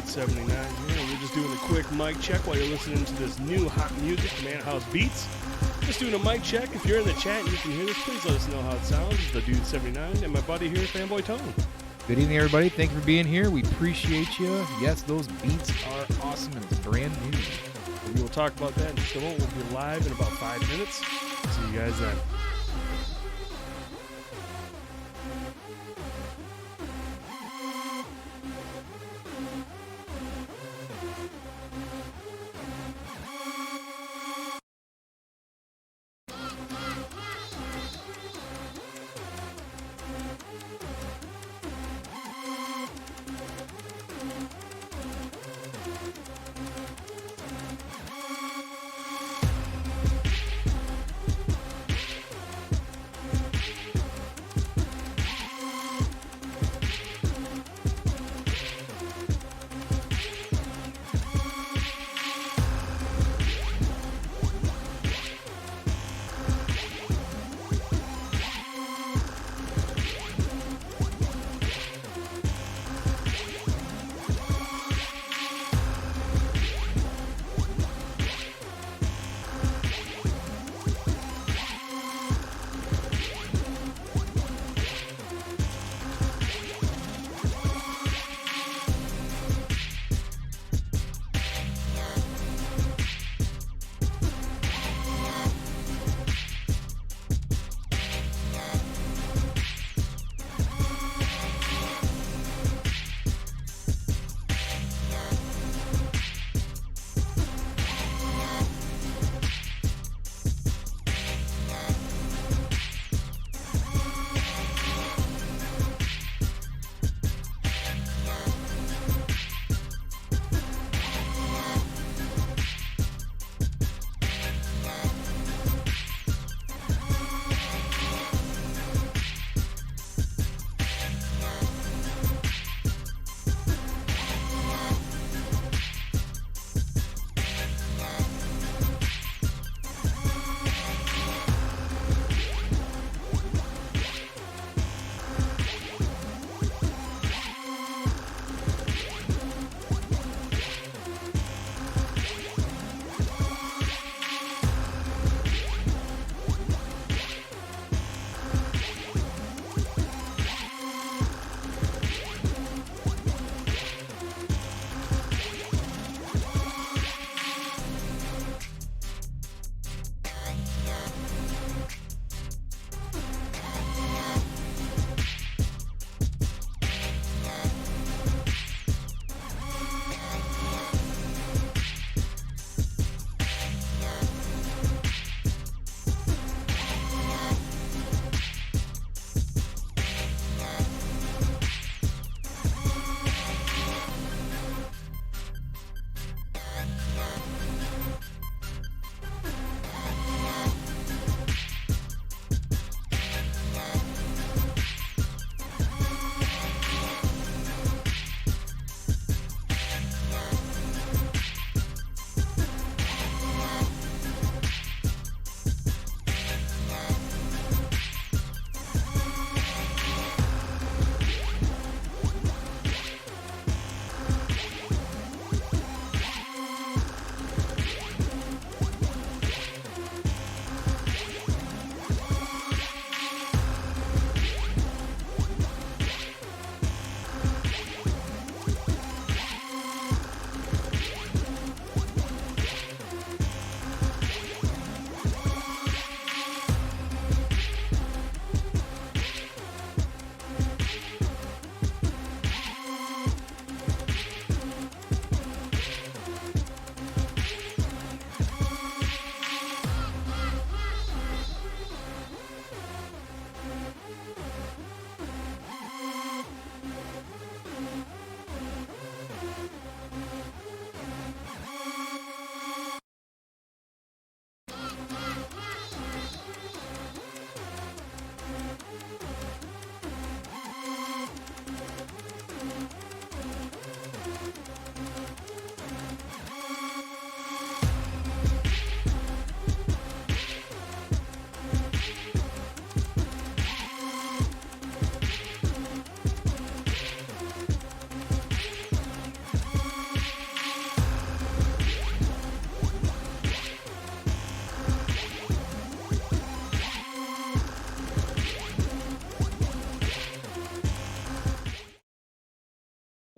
79 here. We're just doing a quick mic check while you're listening to this new hot music, Man House Beats. Just doing a mic check. If you're in the chat and you can hear this, please let us know how it sounds. It's the Dude 79 and my buddy here, Fanboy Tone. Good evening, everybody. Thank you for being here. We appreciate you. Yes, those beats are awesome and it's brand new. We will talk about that in just a moment. We'll be live in about 5 minutes. See you guys then.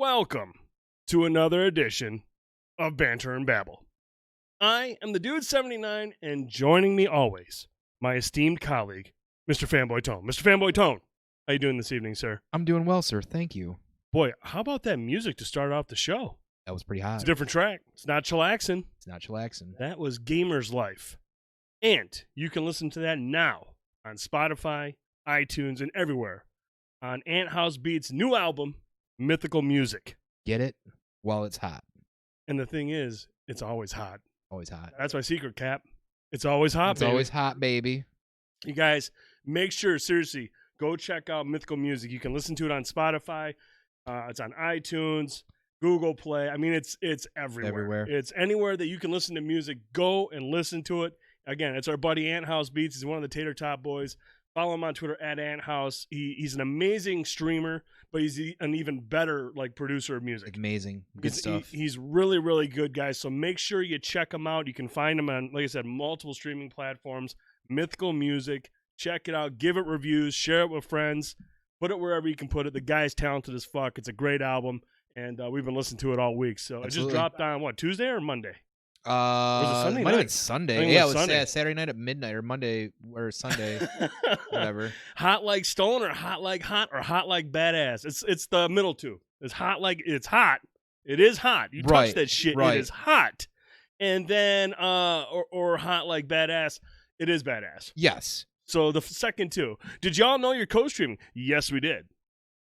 Welcome to another edition of Banter and Babble. I am the Dude 79, and joining me always, my esteemed colleague, Mr. Fanboy Tone. Mr. Fanboy Tone, how you doing this evening, sir? I'm doing well, sir. Thank you. Boy, how about that music to start off the show? That was pretty hot. It's a different track. It's not chillaxing. It's not chillaxing. That was Gamer's Life. And you can listen to that now on Spotify, iTunes, and everywhere on Ant House Beats' new album, Mythical Music. Get it while it's hot. And the thing is, it's always hot. Always hot. That's my secret, Cap. It's always hot, It's baby. always hot, baby. You guys, make sure, seriously, go check out Mythical Music. You can listen to it on Spotify. It's on iTunes, Google Play. I mean, it's everywhere. It's anywhere that you can listen to music. Go and listen to it. Again, it's our buddy Ant House Beats. He's one of the Tater Top boys. Follow him on Twitter at Ant House. He's an amazing streamer, but he's an even better producer of music. Amazing. Good stuff. He's really, really good, guys. So make sure you check him out. You can find him on, like I said, multiple streaming platforms. Mythical Music. Check it out. Give it reviews. Share it with friends. Put it wherever you can put it. The guy's talented as fuck. It's a great album, and we've been listening to it all week. So Absolutely. It just dropped on, what, Tuesday or Monday? Was it Sunday might have night? been Sunday. I think it Yeah, was it was Sunday. Saturday night at midnight or Monday or Sunday, whatever. Hot like stolen or hot like hot or hot like badass? It's the middle two. It's hot like it's hot. It is hot. You touch Right, that shit. right. It is hot. And then or hot like badass. It is badass. Yes. So the second two. Did y'all know you're co-streaming? Yes, we did.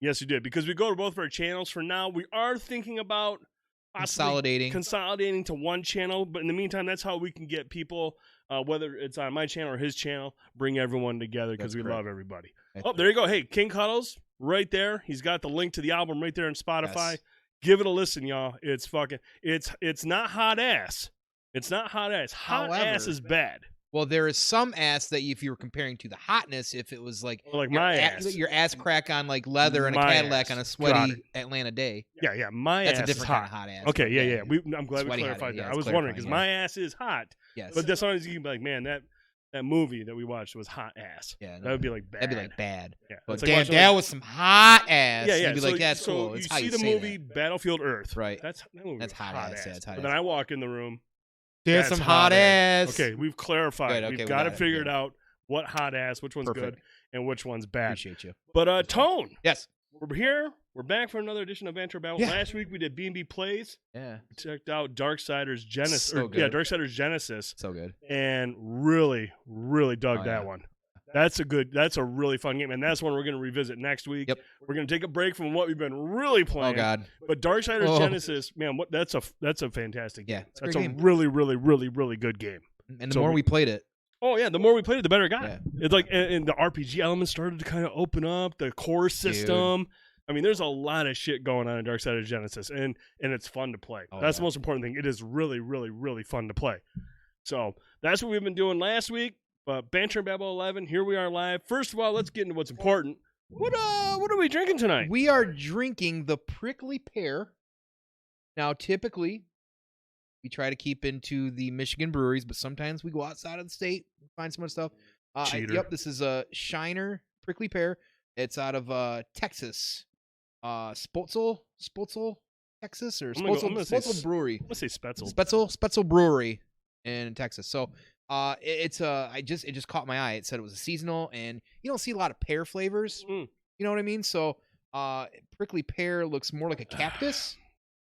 Yes, we did. Because we go to both of our channels for now. We are thinking about possibly consolidating to one channel. But in the meantime, that's how we can get people, whether it's on my channel or his channel, bring everyone together because we love everybody. Oh, there you go. Hey, King Cuddles, right there. He's got the link to the album right there on Spotify. Yes. Give it a listen, y'all. It's fucking. It's not hot ass. It's not hot ass. Hot ass is bad. Well, there is some ass that if you were comparing to the hotness, if it was like, my ass. Your ass crack on like leather and a My Cadillac ass. on a Got sweady it. Atlanta day. Yeah. My That's ass a different is kind hot. of hot ass. Okay, yeah. I'm glad we Sweaty hot clarified ass. Yeah, that. I it's was wondering because clarifying, my ass is hot. Yes. But sometimes you can be like, man, that movie that we watched was hot ass. Yeah, That would be like bad. That'd be like bad. Yeah. But It's like damn, watching, that was some hot ass. Yeah. You'd be so, like, that's so cool. you It's how see you the say movie that. Battlefield Earth. Right. That movie That's was hot ass. Yeah, it's hot But then ass. I walk in the room. There's that's some hot ass. Okay, we've clarified. Good, okay, we've we got got it it, figured yeah. out what hot ass, which one's Perfect. good, and which one's bad. Appreciate you. But Tone, Yes. we're here. We're back for another edition of Banter Babble. Yeah. Last week we did B&B Plays. Yeah. We checked out Darksiders Genesis. So good. Darksiders Genesis. So good. And really, really dug Oh, that yeah. one. That's a really fun game, and that's one we're going to revisit next week. Yep. We're going to take a break from what we've been really playing. Oh God. But Darksiders Oh. Genesis, man, that's a fantastic game. Yeah, it's a That's great a game. really, really, really, really good game. And the So more we- we played it, Oh yeah, the more we played it, the better it got. Yeah. It's like, and the RPG elements started to kind of open up. The core system. I mean, there's a lot of shit going on in Darksiders Genesis, and it's fun to play. Oh, That's the yeah. most important thing. It is really, really, really fun to play. So that's what we've been doing last week. But Banter Babble 11, here we are live. First of all, let's get into what's important. What are we drinking tonight? we are drinking the prickly pear. Now, typically, we try to keep into the Michigan breweries, but sometimes we go outside of the state and find some other stuff. Cheater. Yep, this is a Shiner prickly pear. It's out of Texas. Spotzel, Texas, or I'm gonna say Spotzel Brewery. Let's say Spetzel. Spetzel Brewery in Texas. So it just caught my eye. It said it was a seasonal, and you don't see a lot of pear flavors. Mm. You know what I mean? So prickly pear looks more like a cactus.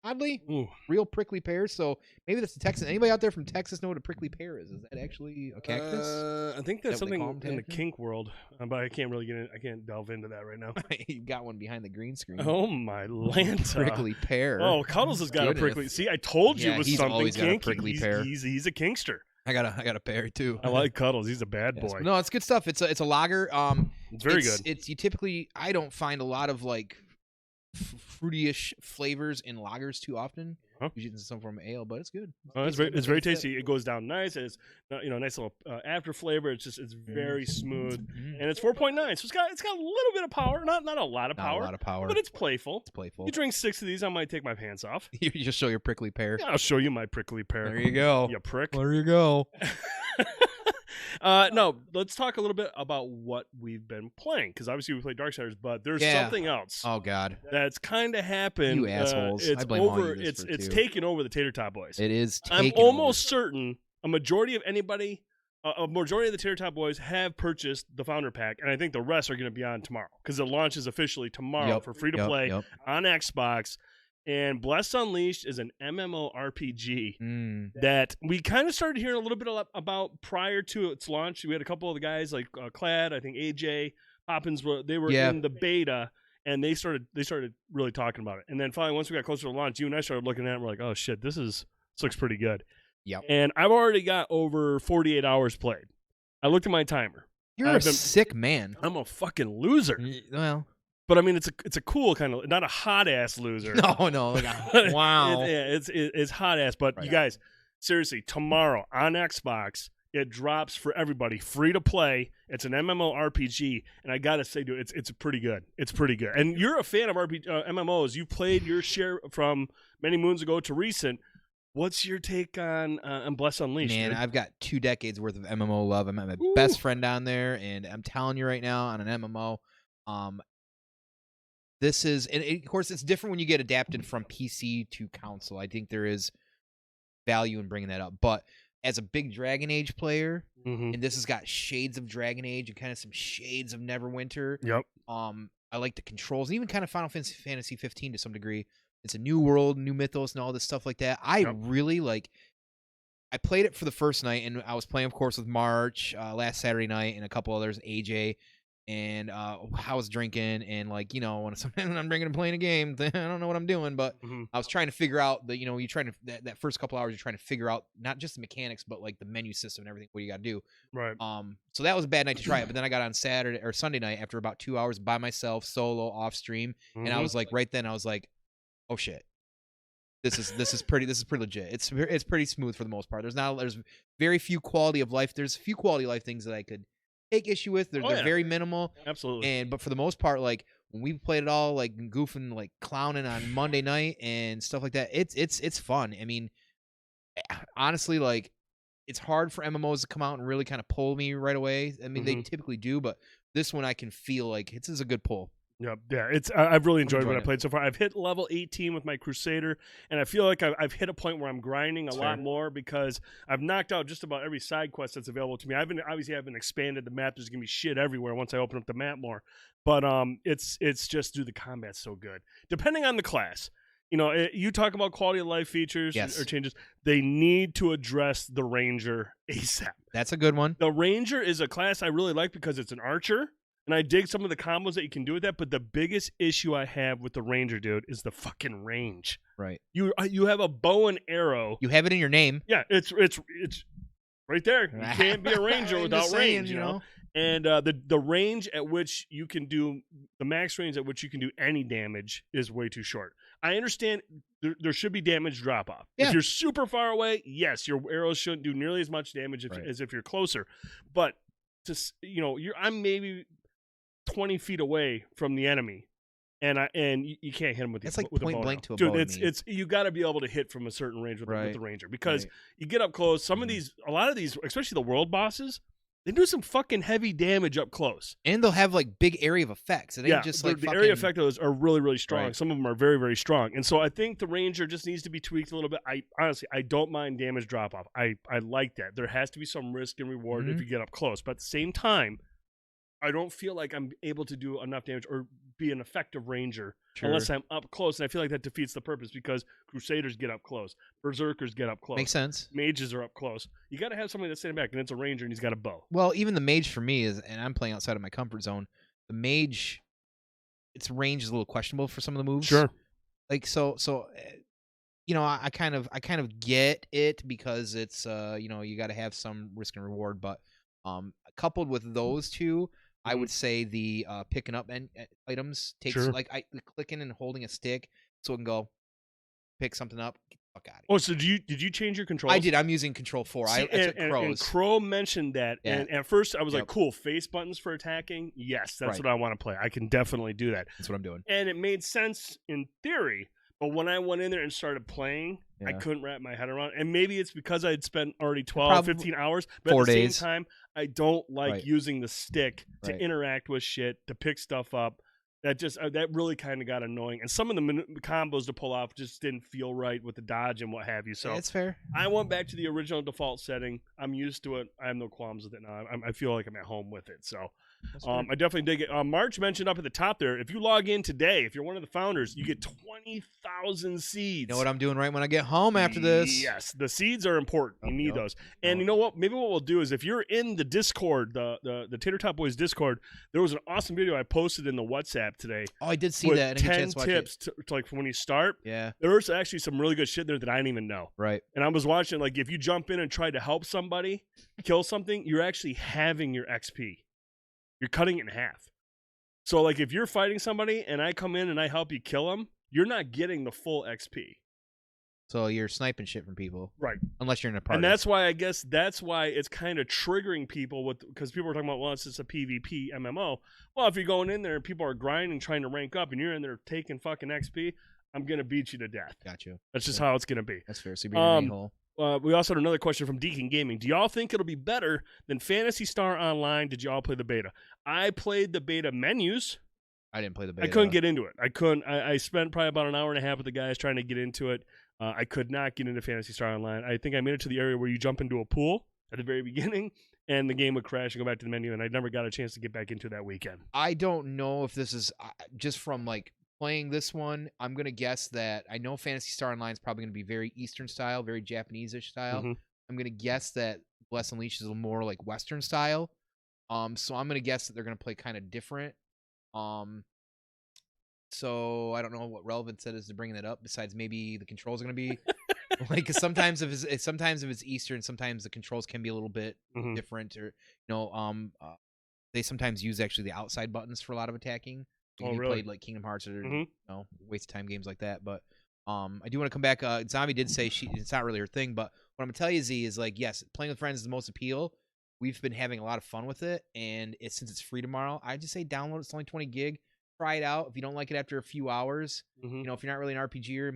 Oddly, Ooh. real prickly pears. So maybe that's the Texas. Anybody out there from Texas know what a prickly pear is? Is that actually a cactus? I think that's Is that what they something call 'em, in the cactus? kink world, but I can't really get in. I can't delve into that right now. You got one behind the green screen. Oh my Lanta! Prickly pear. Oh, Cuddles has got Goodness. a prickly. See, I told you Yeah, it was he's something always got a kinky. prickly he's, pear. He's a kinkster. I got a pear too. I like Cuddles. He's a bad Yes. boy. No, it's good stuff. It's a lager. It's very good. It's you typically I don't find a lot of like fruity-ish flavors in lagers too often. Huh? Usually it's in some form of ale, but it's good. Oh, it's very tasty. It goes down nice. It's nice little after flavor. It's very smooth, and it's 4.9. So it's got a little bit of power. Not a lot of Not power. a lot of power. But it's playful. It's playful. You drink 6 of these, I might take my pants off. You just show your prickly pear. Yeah, I'll show you my prickly pear. There you go. You prick. There you go. No, let's talk a little bit about what we've been playing, because obviously we play Darksiders, but there's something else Oh God, that's kind of happened. you assholes! It's I blame over. all you this for It's too. taken over the Tater Tot Boys. It is. I'm almost certain a majority of anybody, a majority of the Tater Tot Boys have purchased the Founder Pack, and I think the rest are going to be on tomorrow, because the launch is officially tomorrow for free to play on Xbox. And Blessed Unleashed is an MMORPG that we kind of started hearing a little bit about prior to its launch. We had a couple of the guys like Clad, I think AJ, Poppins, they were in the beta, and they started really talking about it. And then finally, once we got closer to launch, you and I started looking at it, and we're like, oh shit, this looks pretty good. Yep. And I've already got over 48 hours played. I looked at my timer. You're a sick man. I'm a fucking loser. Well. But I mean, it's a cool kind of, not a hot ass loser. No, like wow. It's hot ass. But you guys, seriously, tomorrow on Xbox, it drops for everybody, free to play. It's an MMORPG, and I gotta say, dude, it's pretty good. It's pretty good. And you're a fan of MMOs. You played your share from many moons ago to recent. What's your take on Blessed Unleashed? Man, I've got 2 decades worth of MMO love. I'm at my best friend down there, and I'm telling you right now, on an MMO, this is, and of course, it's different when you get adapted from PC to console. I think there is value in bringing that up. But as a big Dragon Age player, and this has got shades of Dragon Age and kind of some shades of Neverwinter. Yep. I like the controls, and even kind of Final Fantasy 15 to some degree. It's a new world, new mythos, and all this stuff like that. I really like. I played it for the first night, and I was playing, of course, with March last Saturday night, and a couple others, AJ. And I was drinking, and like, you know, when I'm drinking and playing a game, I don't know what I'm doing, but I was trying to figure out that first couple hours, you're trying to figure out not just the mechanics, but like the menu system and everything, what you got to do. Right. So that was a bad night to try it, but then I got on Saturday or Sunday night after about 2 hours by myself, solo, off stream, and I was like, right then, I was like, oh shit, this is pretty legit. It's pretty smooth for the most part. There's very few quality of life. There's a few quality of life things that I could take issue with. They're very minimal. Absolutely. But for the most part, like when we played it all, like goofing, like clowning on Monday night and stuff like that, it's fun. I mean, honestly, like it's hard for MMOs to come out and really kind of pull me right away. I mean, they typically do, but this one I can feel like this is a good pull. Yeah. I've really enjoyed what I played so far. I've hit level 18 with my Crusader, and I feel like I've hit a point where I'm grinding a lot more because I've knocked out just about every side quest that's available to me. I haven't expanded the map. There's gonna be shit everywhere once I open up the map more. But it's just the combat's so good. Depending on the class, you know, you talk about quality of life features or changes. They need to address the Ranger ASAP. That's a good one. The Ranger is a class I really like because it's an archer. And I dig some of the combos that you can do with that, but the biggest issue I have with the Ranger, dude, is the fucking range. Right. You have a bow and arrow. You have it in your name. Yeah, it's right there. You can't be a Ranger without range, you know? And the range at which you can do, the max range at which you can do any damage is way too short. I understand there should be damage drop-off. Yeah. If you're super far away, yes, your arrows shouldn't do nearly as much damage as if you're closer. But, I'm maybe 20 feet away from the enemy, and you can't hit him with it's like with point a blank to a dude. bow. It's you got to be able to hit from a certain range with the Ranger, because you get up close. A lot of these, especially the world bosses, they do some fucking heavy damage up close, and they'll have like big area of effects. It ain't just like the area effect of those are really, really strong. Right. Some of them are very, very strong, and so I think the Ranger just needs to be tweaked a little bit. I don't mind damage drop off. I like that. There has to be some risk and reward if you get up close, but at the same time, I don't feel like I'm able to do enough damage or be an effective Ranger unless I'm up close. And I feel like that defeats the purpose, because Crusaders get up close. Berserkers get up close. Makes sense. Mages are up close. You got to have somebody that's standing back, and it's a Ranger, and he's got a bow. Well, even the Mage for me is, and I'm playing outside of my comfort zone, the Mage, its range is a little questionable for some of the moves. Sure. Like, so I kind of get it, because it's, you got to have some risk and reward, but coupled with those two, I would say the picking up items takes like clicking and holding a stick so it can go pick something up. Get the fuck out of here. Oh, so did you change your controls? I did. I'm using Control 4. I took Crow's. And Crow mentioned that, and at first I was like, cool, face buttons for attacking. Yes, that's what I want to play. I can definitely do that. That's what I'm doing. And it made sense in theory, But when I went in there and started playing, I Yeah. couldn't wrap my head around. And maybe it's because I'd spent already 12, Probably 15 hours. But 4 at the days. same time, I don't like Right. using the stick to Right. interact with shit, to pick stuff up. That really kind of got annoying. And some of the combos to pull off just didn't feel right with the dodge and what have you. So It's fair. I went back to the original default setting. I'm used to it. I have no qualms with it now. I feel like I'm at home with it. So I definitely dig it. March mentioned up at the top there, if you log in today, if you're one of the founders, you get 20,000 seeds. You know what I'm doing right when I get home after this? Yes, the seeds are important. You need those. And you know what? Maybe what we'll do is if you're in the Discord, the Tater Tot Boys Discord, there was an awesome video I posted in the WhatsApp today. Oh, I did see with that. I didn't get a 10 chance to watch tips to like when you start. Yeah. There was actually some really good shit there that I didn't even know. Right. And I was watching, like, if you jump in and try to help somebody kill something, you're actually halving your XP. You're cutting it in half. So, like, if you're fighting somebody and I come in and I help you kill them, you're not getting the full XP. So you're sniping shit from people. Right. Unless you're in a party. And that's why it's kind of triggering people because people are talking about, well, it's just a PvP MMO. Well, if you're going in there and people are grinding, trying to rank up, and you're in there taking fucking XP, I'm going to beat you to death. Gotcha. That's just how it's going to be. That's fair. So you're in a hole. We also had another question from Deacon Gaming. Do y'all think it'll be better than Phantasy Star Online? Did y'all play the beta? I played the beta menus. I didn't play the beta. I couldn't get into it. I spent probably about an hour and a half with the guys trying to get into it. I could not get into Phantasy Star Online. I think I made it to the area where you jump into a pool at the very beginning, and the game would crash and go back to the menu, and I never got a chance to get back into that weekend. I don't know if this is just from, like, playing this one. I'm going to guess that I know Phantasy Star Online is probably going to be very Eastern style, very Japanese-ish style. Mm-hmm. I'm going to guess that Bless Unleashed is a little more like Western style. So I'm going to guess that they're going to play kind of different. So I don't know what relevance that is to bringing that up. Besides, maybe the controls are going to be like, 'cause sometimes if it's Eastern, sometimes the controls can be a little bit different, or they sometimes use actually the outside buttons for a lot of attacking. If you played like Kingdom Hearts or waste of time games like that. But I do want to come back. Zombie did say it's not really her thing, but what I'm gonna tell you, Z, is like, yes, playing with friends is the most appeal. We've been having a lot of fun with it, and since it's free tomorrow, I just say download it. It's only 20 gig. Try it out. If you don't like it after a few hours, if you're not really an RPGer, it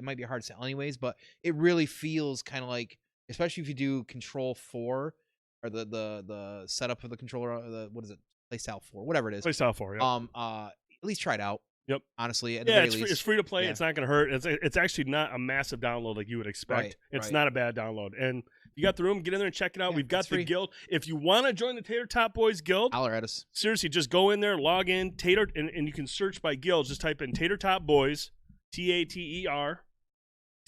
might be a hard sell anyways. But it really feels kind of like, especially if you do Control 4 or the setup of the controller, what is it, Playstyle 4, whatever it is. Playstyle 4, yeah. At least try it out. Yep. Honestly, it's free to play. Yeah. It's not going to hurt. It's actually not a massive download like you would expect. It's not a bad download. And you got the room, get in there and check it out. We've got the guild. If you want to join the Tater Tot Boys Guild, holler at us. Seriously, just go in there, log in, Tater, and you can search by guilds. Just type in Tater Tot Boys, TATER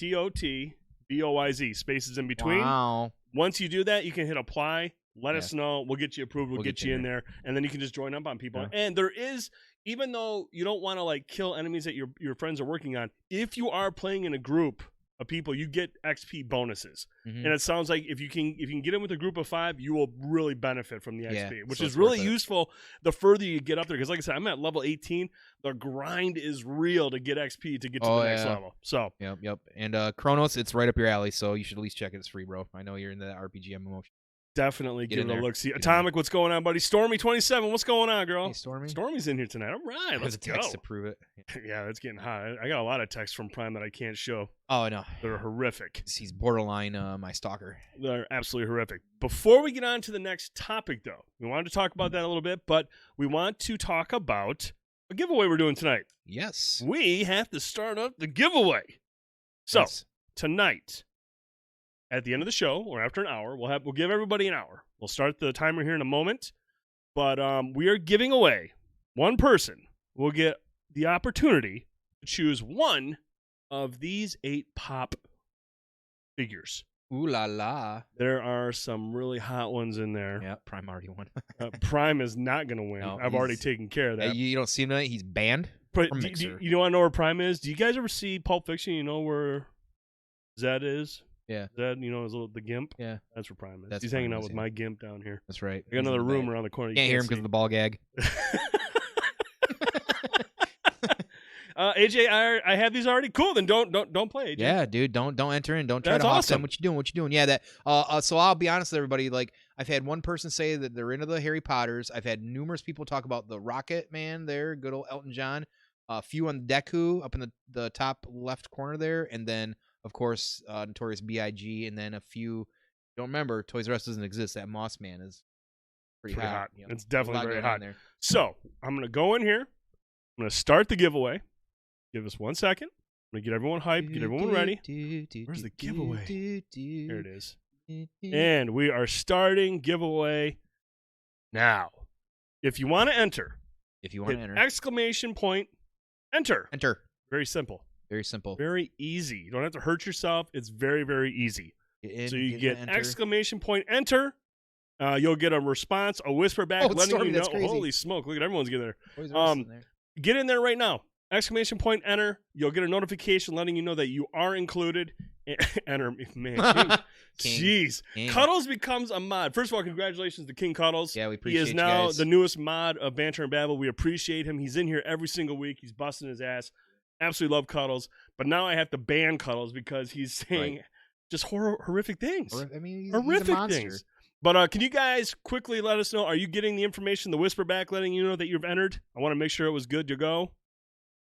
TOTBOYZ, spaces in between. Wow. Once you do that, you can hit apply. Let us know. We'll get you approved. We'll get you in there. And then you can just join up on people. Yeah. And there is, even though you don't want to like kill enemies that your friends are working on, if you are playing in a group of people, you get XP bonuses. And it sounds like if you can get in with a group of 5, you will really benefit from the XP, which is really useful the further you get up there. Because like I said, I'm at level 18. The grind is real to get XP to get to the next level. So Yep. And Chronos, it's right up your alley, so you should at least check it. It's free, bro. I know you're in the RPG MMO. Definitely give it a look. See, Atomic, what's going on, buddy? Stormy27, what's going on, girl? Hey, Stormy. Stormy's in here tonight. All right, let's go. Text to prove it. Yeah, it's getting hot. I got a lot of texts from Prime that I can't show. Oh, I know. They're horrific. He's borderline my stalker. They're absolutely horrific. Before we get on to the next topic, though, we wanted to talk about that a little bit, but we want to talk about a giveaway we're doing tonight. Yes. We have to start up the giveaway. So, tonight, at the end of the show, or after an hour, we'll give everybody an hour. We'll start the timer here in a moment, but we are giving away one person will get the opportunity to choose one of these 8 pop figures. Ooh la la! There are some really hot ones in there. Yeah, Prime already won. Prime is not going to win. No, I've already taken care of that. You don't see him tonight? He's banned. But you want to know where Prime is? Do you guys ever see Pulp Fiction? You know where Zed is? Yeah. Zed, is the Gimp? Yeah. That's where Prime is. He's hanging out with my Gimp down here. That's right. I got another room around the corner. You can't hear him because of the ball gag. AJ, I have these already. Cool, then don't play, AJ. Yeah, dude, don't enter in. Don't try to hawk them. What you doing? Yeah, that. So I'll be honest with everybody. Like, I've had one person say that they're into the Harry Potters. I've had numerous people talk about the Rocket Man there, good old Elton John. a few on Deku up in the top left corner there, and then of course Notorious B.I.G. and then a few. Don't remember, Toys R Us doesn't exist. That Moss Man is pretty hot. Yep. It's definitely very hot. So I'm gonna go in here. I'm gonna start the giveaway. Give us 1 second. I'm gonna get everyone hyped, get everyone ready. Where's the giveaway? Here it is. And we are starting giveaway now. If you want to enter, exclamation point, enter. Enter. Very simple. Very simple. Very easy. You don't have to hurt yourself. It's very, very easy. So you get exclamation point, enter. You'll get a response, a whisper back, letting you know. Holy smoke! Look at everyone's getting there. Get in there right now. Exclamation point, enter. You'll get a notification letting you know that you are included. Enter, man. Jeez. Cuddles becomes a mod. First of all, congratulations to King Cuddles. Yeah, we appreciate He is now the newest mod of Banter and Babble. We appreciate him. He's in here every single week. He's busting his ass. Absolutely love Cuddles. But now I have to ban Cuddles because he's saying just horrific things. I mean, he's horrific a monster. things. But can you guys quickly let us know, are you getting the information, the whisper back letting you know that you've entered? I want to make sure it was good to go.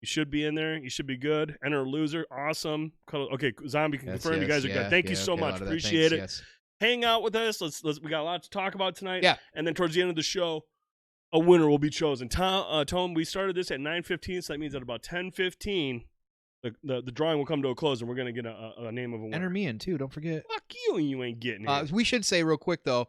You should be in there. You should be good. Enter a loser. Awesome. Okay, Zombie can confirm you guys are good. Thank you so much. Appreciate it. Yes. Hang out with us. Let's. We got a lot to talk about tonight. Yeah. And then towards the end of the show, a winner will be chosen. Tom, we started this at 9:15, so that means at about 10:15, the drawing will come to a close, and we're going to get a name of a winner. Enter me in, too. Don't forget. Fuck you, and you ain't getting it. We should say real quick, though,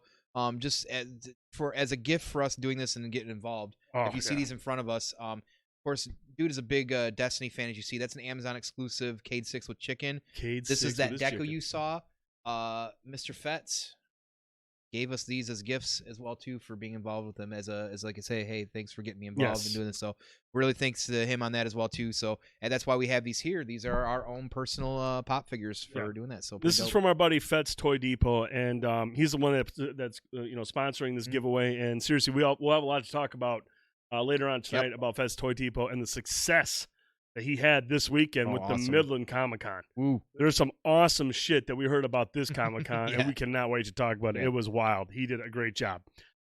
just as a gift for us doing this and getting involved, if you see these in front of us, of course, dude is a big Destiny fan, as you see. That's an Amazon exclusive Cade 6 with chicken. This is that Deku you saw. Mr. Fetz gave us these as gifts as well too for being involved with them as like I say, hey, thanks for getting me involved and doing this. So really thanks to him on that as well too. So and that's why we have these here. These are our own personal pop figures for doing that. So this is from our buddy Fetz Toy Depot, and he's the one that's sponsoring this giveaway. And seriously, we'll have a lot to talk about later on tonight about Fetz Toy Depot and the success that he had this weekend with the Midland Comic-Con. There's some awesome shit that we heard about this Comic-Con, and we cannot wait to talk about it. It was wild. He did a great job.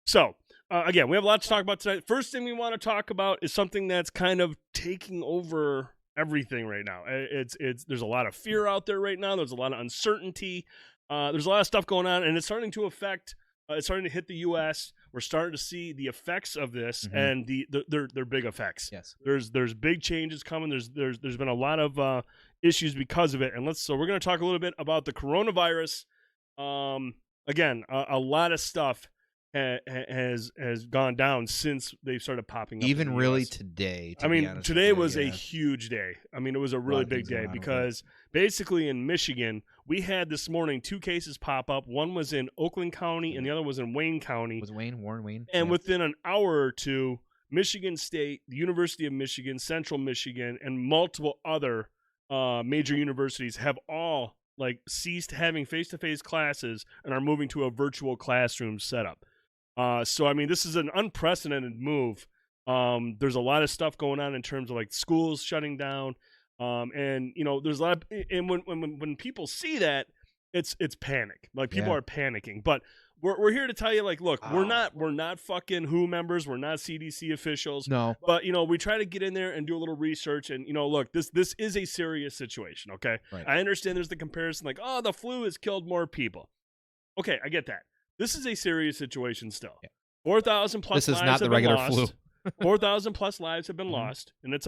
So, again, we have a lot to talk about tonight. First thing we want to talk about is something that's kind of taking over everything right now. There's a lot of fear out there right now. There's a lot of uncertainty. There's a lot of stuff going on, and it's starting to affect it's starting to hit the U.S. We're starting to see the effects of this, and they're big effects. Yes, there's big changes coming. There's been a lot of issues because of it, and so we're going to talk a little bit about the coronavirus. Again, a lot of stuff has gone down since they started popping up. Even really today. I mean, today was a huge day. I mean, it was a really big day because basically in Michigan, we had this morning 2 cases pop up. One was in Oakland County and the other was in Wayne County. Warren Wayne? And within an hour or two, Michigan State, the University of Michigan, Central Michigan, and multiple other major universities have all ceased having face-to-face classes and are moving to a virtual classroom setup. So, I mean, this is an unprecedented move. There's a lot of stuff going on in terms of schools shutting down. And there's a lot of, and when people see that, it's panic. People are panicking, but we're here to tell you, look, we're not fucking WHO members. We're not CDC officials. No. But, we try to get in there and do a little research and, look, this is a serious situation. Okay. Right. I understand there's the comparison the flu has killed more people. Okay. I get that. This is a serious situation still. 4,000 plus lives have been lost. Flu. 4,000 plus lives have been lost, and that's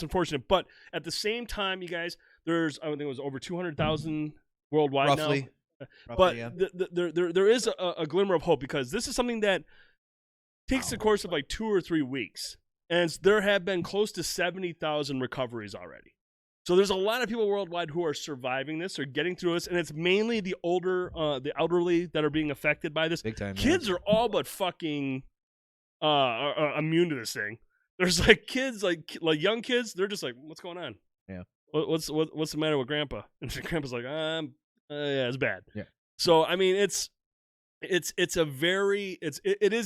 unfortunate. But at the same time, you guys, there's I think it was over 200,000 worldwide roughly. now. But there is a glimmer of hope because this is something that takes the course of 2 or 3 weeks, and there have been close to 70,000 recoveries already. So there's a lot of people worldwide who are surviving this or getting through this, and it's mainly the elderly that are being affected by this. Big time. Kids are all but fucking immune to this thing. There's kids, young kids. They're just what's going on? Yeah. What's the matter with Grandpa? And Grandpa's yeah, it's bad. Yeah. So I mean, it is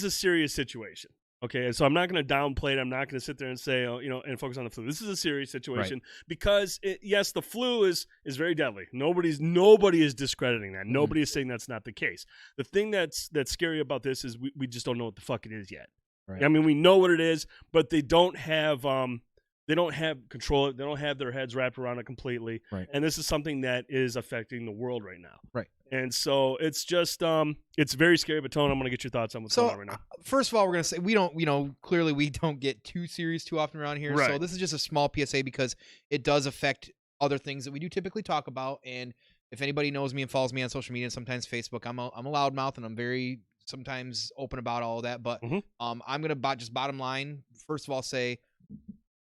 a serious situation. Okay, so I'm not going to downplay it. I'm not going to sit there and say, and focus on the flu. This is a serious situation because, yes, the flu is very deadly. Nobody is discrediting that. Nobody is saying that's not the case. The thing that's scary about this is we just don't know what the fuck it is yet. Right. I mean, we know what it is, but they don't have they don't have control. They don't have their heads wrapped around it completely. Right. And this is something that is affecting the world right now. Right. And so it's just it's very scary. But Tone, I'm gonna get your thoughts on what's going on right now. First of all, we're gonna say we don't, clearly we don't get too serious too often around here. Right. So this is just a small PSA because it does affect other things that we do typically talk about. And if anybody knows me and follows me on social media and sometimes Facebook, I'm a loudmouth and I'm very sometimes open about all of that. But I'm gonna just bottom line. First of all, say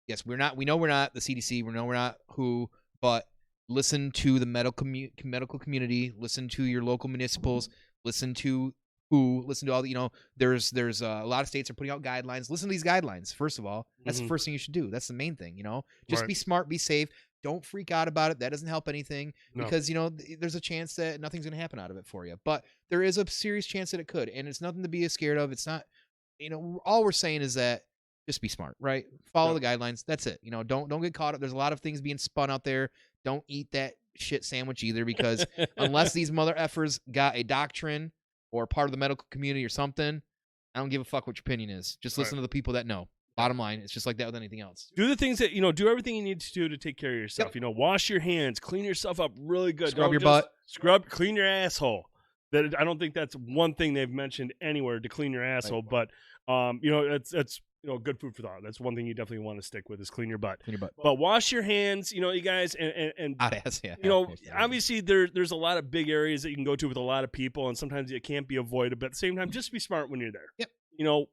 yes, we know we're not the CDC. We know we're not WHO, but listen to the medical community. Listen to your local municipals. Listen to WHO. Listen to all the There's a lot of states are putting out guidelines. Listen to these guidelines. First of all, that's the first thing you should do. That's the main thing. Just be smart, be safe. Don't freak out about it. That doesn't help anything because there's a chance that nothing's gonna happen out of it for you. But there is a serious chance that it could, and it's nothing to be scared of. It's not. All we're saying is that. Just be smart, right? Follow the guidelines. That's it. Don't get caught up. There's a lot of things being spun out there. Don't eat that shit sandwich either, because unless these mother effers got a doctrine or part of the medical community or something, I don't give a fuck what your opinion is. Just listen to the people that know. Bottom line, it's just like that with anything else. Do the things that do everything you need to do to take care of yourself. Wash your hands, clean yourself up really good. Scrub your butt. Clean your asshole. That I don't think that's one thing they've mentioned anywhere to clean your asshole, but it's good food for thought. That's one thing you definitely want to stick with is clean your butt. But wash your hands, you guys, and obviously there's a lot of big areas that you can go to with a lot of people, and sometimes it can't be avoided. But at the same time, just be smart when you're there. Yep.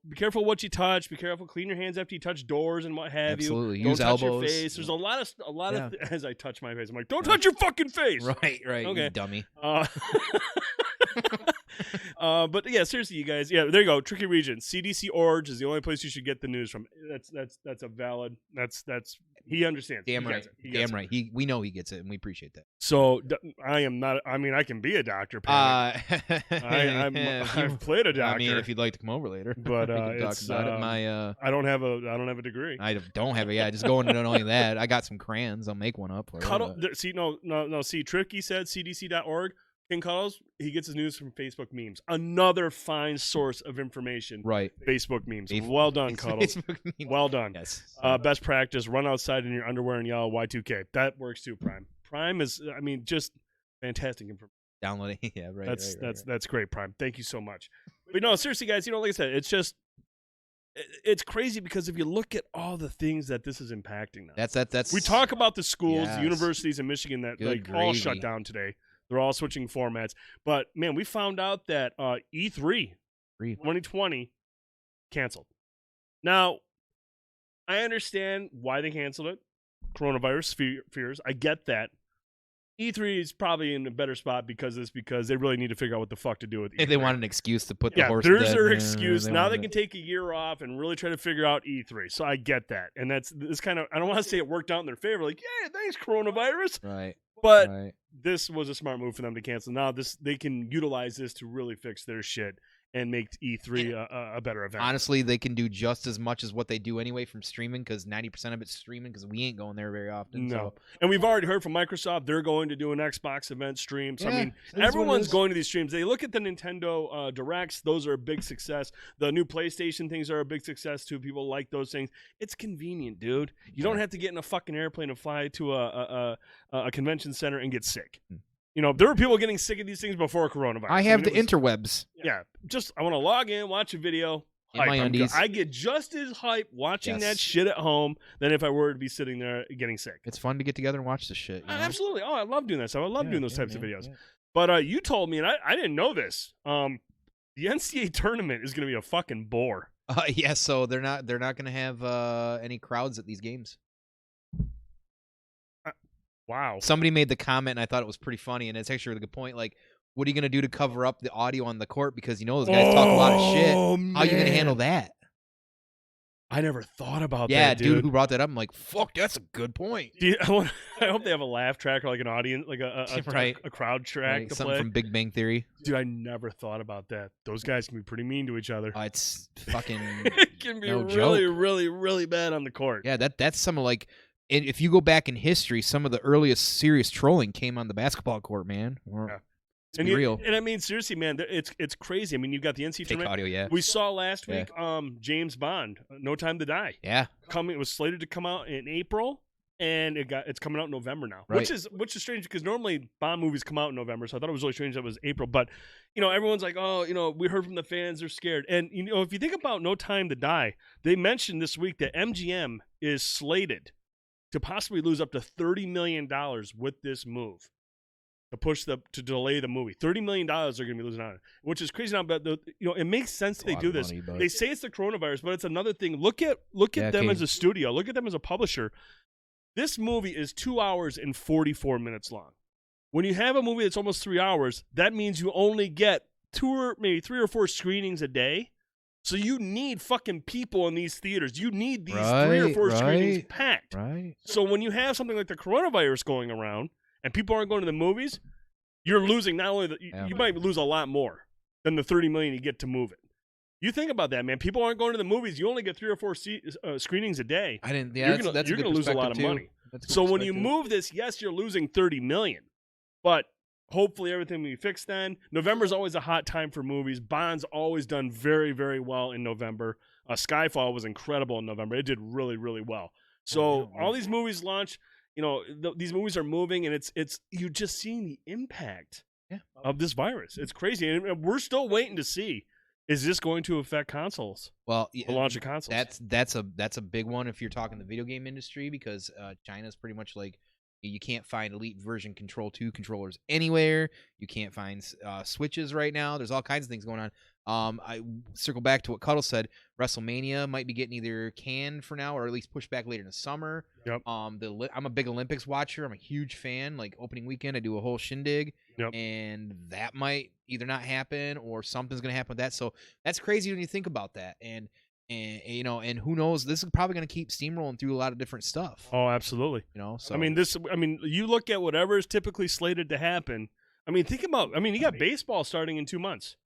Be careful what you touch. Be careful. Clean your hands after you touch doors and what have Absolutely. you. Don't Use touch elbows. your face. There's a lot of as I touch my face, I'm like, don't touch your fucking face. Right. Okay. You dummy. But yeah, seriously, you guys. Yeah, there you go. Tricky Region. CDC Org is the only place you should get the news from. That's a valid. That's he understands. Damn he right. Damn right. We know he gets it, and we appreciate that. So I am not. I mean, I can be a doctor. I've played a doctor. I mean, if you'd like to come over later, but it's talk about it. I don't have a degree. I don't have it. Yeah, just going into only that. I got some crayons. I'll make one up. See, no. See, Tricky said CDC.org. King Cuddles, he gets his news from Facebook memes. Another fine source of information. Right. Facebook memes. Well done, Cuddles. Well done. Yes. Best practice, run outside in your underwear and yell Y2K. That works too, Prime. Prime is, just fantastic information. Downloading. Yeah, right. That's great, Prime. Thank you so much. But no, seriously, guys, like I said, it's crazy because if you look at all the things that this is impacting now. That's we talk about the schools, the universities in Michigan that all shut down today. They're all switching formats. But, man, we found out that E3 2020 canceled. Now, I understand why they canceled it. Coronavirus fears. I get that. E3 is probably in a better spot because they really need to figure out what the fuck to do with E3. If they want an excuse to put the horse there's to their bed, excuse. Now they can take a year off and really try to figure out E3. So I get that. And that's kind of, I don't want to say it worked out in their favor. Like, yeah, thanks, coronavirus. Right. But this was a smart move for them to cancel. Now they can utilize this to really fix their shit and make E3 a better event. Honestly, they can do just as much as what they do anyway from streaming because 90% of it's streaming because we ain't going there very often. No. So. And we've already heard from Microsoft they're going to do an Xbox event stream. So, I mean, everyone's going to these streams. They look at the Nintendo Directs. Those are a big success. The new PlayStation things are a big success, too. People like those things. It's convenient, dude. You don't have to get in a fucking airplane and fly to a convention center and get sick. There were people getting sick of these things before coronavirus. I have the interwebs. Yeah. I want to log in, watch a video. I get just as hype watching that shit at home than if I were to be sitting there getting sick. It's fun to get together and watch this shit. Absolutely. Oh, I love doing that stuff. I love doing those types of videos. Yeah. But you told me, and I didn't know this, the NCAA tournament is going to be a fucking bore. Yeah, so they're not going to have any crowds at these games. Wow. Somebody made the comment, and I thought it was pretty funny, and it's actually a good point. Like, what are you going to do to cover up the audio on the court? Because, those guys talk a lot of shit. Man. How are you going to handle that? I never thought about that, Yeah, dude who brought that up, I'm like, fuck, that's a good point. I hope they have a laugh track or like an audience, like a crowd track to something play. from Big Bang Theory. Dude, I never thought about that. Those guys can be pretty mean to each other. It's fucking it can be really, really, really bad on the court. Yeah, that's some of like, if you go back in history, some of the earliest serious trolling came on the basketball court, man. Yeah. Let's be real. And I mean, seriously, man, it's crazy. I mean, you've got the NC Fake tournament. audio, yeah. We saw last week, James Bond, No Time to Die. Yeah. It was slated to come out in April, and it's coming out in November now, Right. which is strange because normally Bond movies come out in November. So I thought it was really strange that it was April. But everyone's like, oh, we heard from the fans, they're scared. And if you think about No Time to Die, they mentioned this week that MGM is slated to possibly lose up to $30 million with this move. To delay the movie, $30 million they're going to be losing on it, which is crazy. Now, but it makes sense that they do this. Money, they say it's the coronavirus, but it's another thing. Look at them as a studio. Look at them as a publisher. This movie is 2 hours and 44 minutes long. When you have a movie that's almost 3 hours, that means you only get maybe 3 or 4 screenings a day. So you need fucking people in these theaters. You need these 3 or 4 screenings packed. Right. So when you have something like the coronavirus going around, and people aren't going to the movies, you're losing not only you might lose a lot more than the $30 million you get to move it. You think about that, man. People aren't going to the movies. You only get 3 or 4 screenings a day. I didn't. Yeah, you're going to lose a lot of money. So when you move this, yes, you're losing $30 million, but hopefully everything will be fixed then. November's always a hot time for movies. Bond's always done very, very well in November. Skyfall was incredible in November. It did really, really well. So all these movies launch. These movies are moving, and it's you're just seeing the impact of this virus. It's crazy, and we're still waiting to see, is this going to affect consoles? Well, the launch of consoles. That's a big one if you're talking the video game industry, because China's pretty much like, you can't find Elite version Control 2 controllers anywhere. You can't find Switches right now. There's all kinds of things going on. I circle back to what Cuddle said. WrestleMania might be getting either canned for now or at least pushed back later in the summer. Yep. I'm a big Olympics watcher. I'm a huge fan. Like opening weekend, I do a whole shindig. Yep. And that might either not happen or something's going to happen with that. So that's crazy when you think about that. And who knows? This is probably going to keep steamrolling through a lot of different stuff. Oh, absolutely. So I mean, you look at whatever is typically slated to happen. I mean, you got baseball starting in 2 months.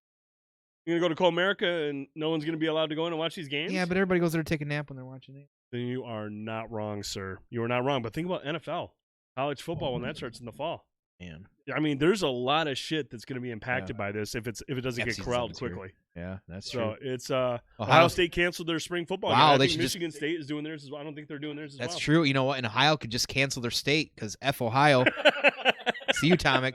You're going to go to Co-America and no one's going to be allowed to go in and watch these games? Yeah, but everybody goes there to take a nap when they're watching it. Then you are not wrong, sir. You are not wrong. But think about NFL, college football, when that starts in the fall. Man. I mean, there's a lot of shit that's going to be impacted by this if it doesn't get corralled quickly. Yeah, that's true. So it's Ohio State canceled their spring football. Wow, I think Michigan State is doing theirs as well. I don't think they're doing theirs as well. That's true. You know what? And Ohio could just cancel their state because F Ohio. See you, Tomic.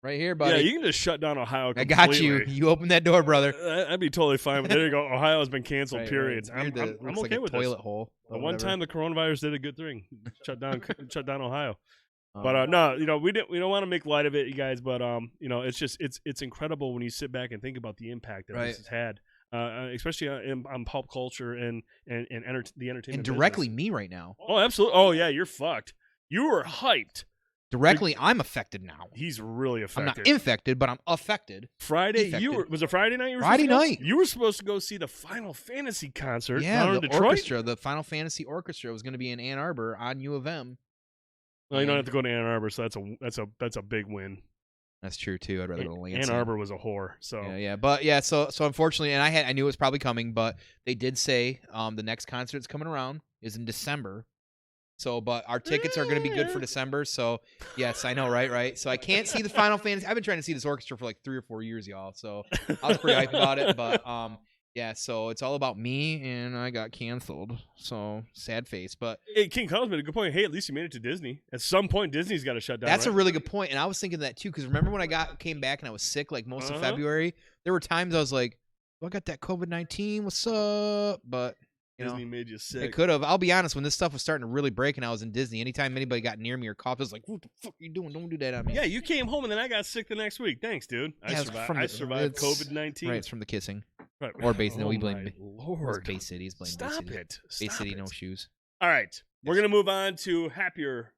Right here, buddy. Yeah, you can just shut down Ohio completely. I got you. You open that door, brother. I'd be totally fine. But there you go. Ohio has been canceled, period. Right. I'm okay with this. Toilet hole. The one time the coronavirus did a good thing. shut down Ohio. But no, we don't want to make light of it, you guys. But it's just it's incredible when you sit back and think about the impact that this has had, especially on pop culture and the entertainment. And directly business. me right now. Oh, absolutely. Oh yeah, you're fucked. You were hyped. Directly, I'm affected now. He's really affected. I'm not infected, but I'm affected. Friday, was it Friday night? Friday night. You were supposed to go see the Final Fantasy concert. Yeah, the Detroit. orchestra, the Final Fantasy orchestra was going to be in Ann Arbor on U of M. Well, you don't have to go to Ann Arbor, so that's a big win. That's true too. I'd rather go to Lansing. Ann Arbor was a whore. So so unfortunately, and I knew it was probably coming, but they did say the next concert that's coming around is in December. So, but our tickets are going to be good for December. So, yes, I know, right? So I can't see the Final Fantasy. I've been trying to see this orchestra for like 3 or 4 years, y'all. So I was pretty hyped about it. But yeah, so it's all about me, and I got canceled. So sad face. But hey, King Kyle's made a good point. Hey, at least you made it to Disney. At some point, Disney's got to shut down. That's a really good point, and I was thinking that too. Because remember when I came back and I was sick like most of February? There were times I was like, "Oh, I got that COVID-19. What's up?" But Disney made you sick. It could have. I'll be honest. When this stuff was starting to really break and I was in Disney, anytime anybody got near me or coughed, I was like, "What the fuck are you doing? Don't do that on me." Yeah, you came home and then I got sick the next week. Thanks, dude. I survived COVID-19. Right, it's from the kissing. Right. Or Bay City. No, we blame Lord. Bay Cities. Stop Bay it. Bay City, no shoes. All right. We're going to move on to happier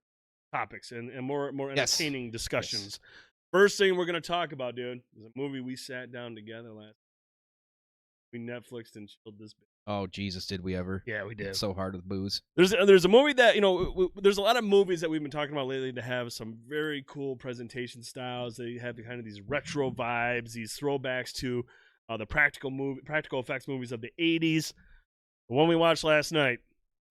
topics and more entertaining discussions. Yes. First thing we're going to talk about, dude, is a movie we sat down together last. We Netflixed and chilled this bit. Oh, Jesus, did we ever? Yeah, we did. It's so hard with booze. There's a movie that, there's a lot of movies that we've been talking about lately that have some very cool presentation styles. They have kind of these retro vibes, these throwbacks to the practical effects movies of the 80s. The one we watched last night.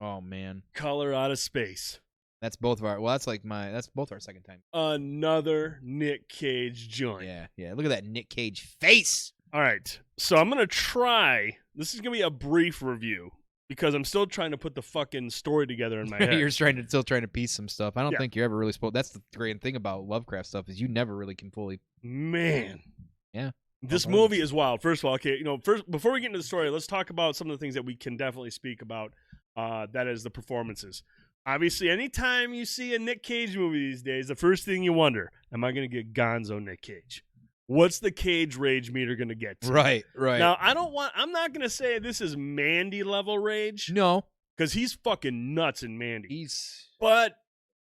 Oh, man. Color Out of Space. That's both of our. Well, that's both our second time. Another Nick Cage joint. Yeah. Look at that Nick Cage face. All right, so I'm gonna try. This is gonna be a brief review because I'm still trying to put the fucking story together in my head. You're still trying to piece some stuff. I don't think you're ever really supposed. That's the great thing about Lovecraft stuff is you never really can fully. Man. Yeah. This movie is wild. First of all, okay, first before we get into the story, let's talk about some of the things that we can definitely speak about. That is the performances. Obviously, anytime you see a Nick Cage movie these days, the first thing you wonder, am I going to get Gonzo Nick Cage? What's the Cage rage meter going to get to? Right. Now, I'm not going to say this is Mandy level rage. No. Because he's fucking nuts in Mandy. But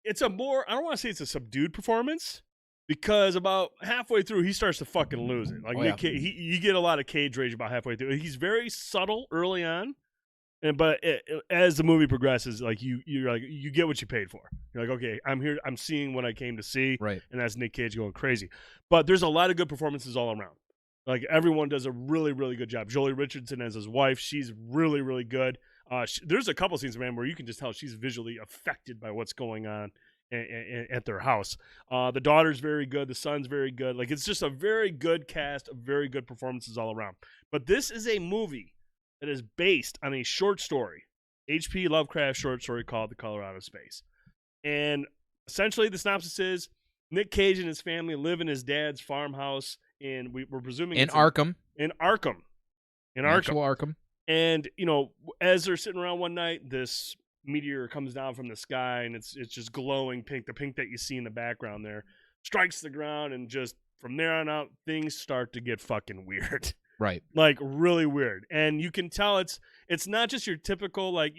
it's I don't want to say it's a subdued performance. Because about halfway through, he starts to fucking lose it. Like Nick Cage, you get a lot of Cage rage about halfway through. He's very subtle early on, but as the movie progresses, like you get what you paid for. You're like, okay, I'm here. I'm seeing what I came to see, right? And that's Nick Cage going crazy. But there's a lot of good performances all around. Like everyone does a really, really good job. Jolie Richardson as his wife, she's really, really good. There's a couple scenes, man, where you can just tell she's visually affected by what's going on at their house. The daughter's very good. The son's very good. Like, it's just a very good cast of very good performances all around. But this is a movie that is based on a short story, H.P. Lovecraft short story called The Color Out of Space. And essentially the synopsis is Nick Cage and his family live in his dad's farmhouse, and we're presuming in Arkham. In Arkham. Actual Arkham. And, as they're sitting around one night, this meteor comes down from the sky, and it's just glowing pink. The pink that you see in the background there strikes the ground, and just from there on out, things start to get fucking weird. Right. Like, really weird. And you can tell it's not just your typical, like,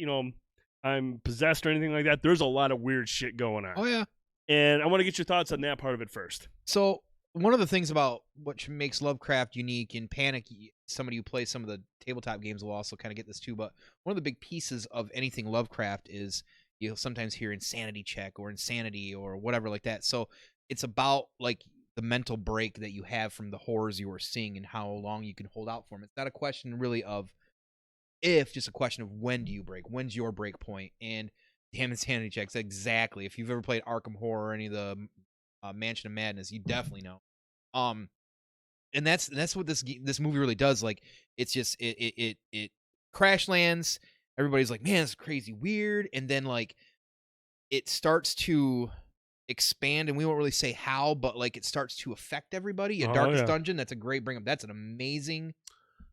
I'm possessed or anything like that. There's a lot of weird shit going on. Oh, yeah. And I want to get your thoughts on that part of it first. So, one of the things about what makes Lovecraft unique in Panic, somebody who plays some of the tabletop games will also kind of get this too, but one of the big pieces of anything Lovecraft is you'll sometimes hear insanity check or insanity or whatever like that. So it's about like the mental break that you have from the horrors you are seeing and how long you can hold out for them. It's not a question really of if, just a question of when do you break? When's your break point? And damn, insanity checks, exactly. If you've ever played Arkham Horror or any of the Mansion of Madness, you definitely know. And that's what this movie really does. Like, it's just it Crashlands. Everybody's like, man, it's crazy weird, and then like it starts to expand, and we won't really say how, but like it starts to affect everybody. Darkest Dungeon, that's a great bring up. That's an amazing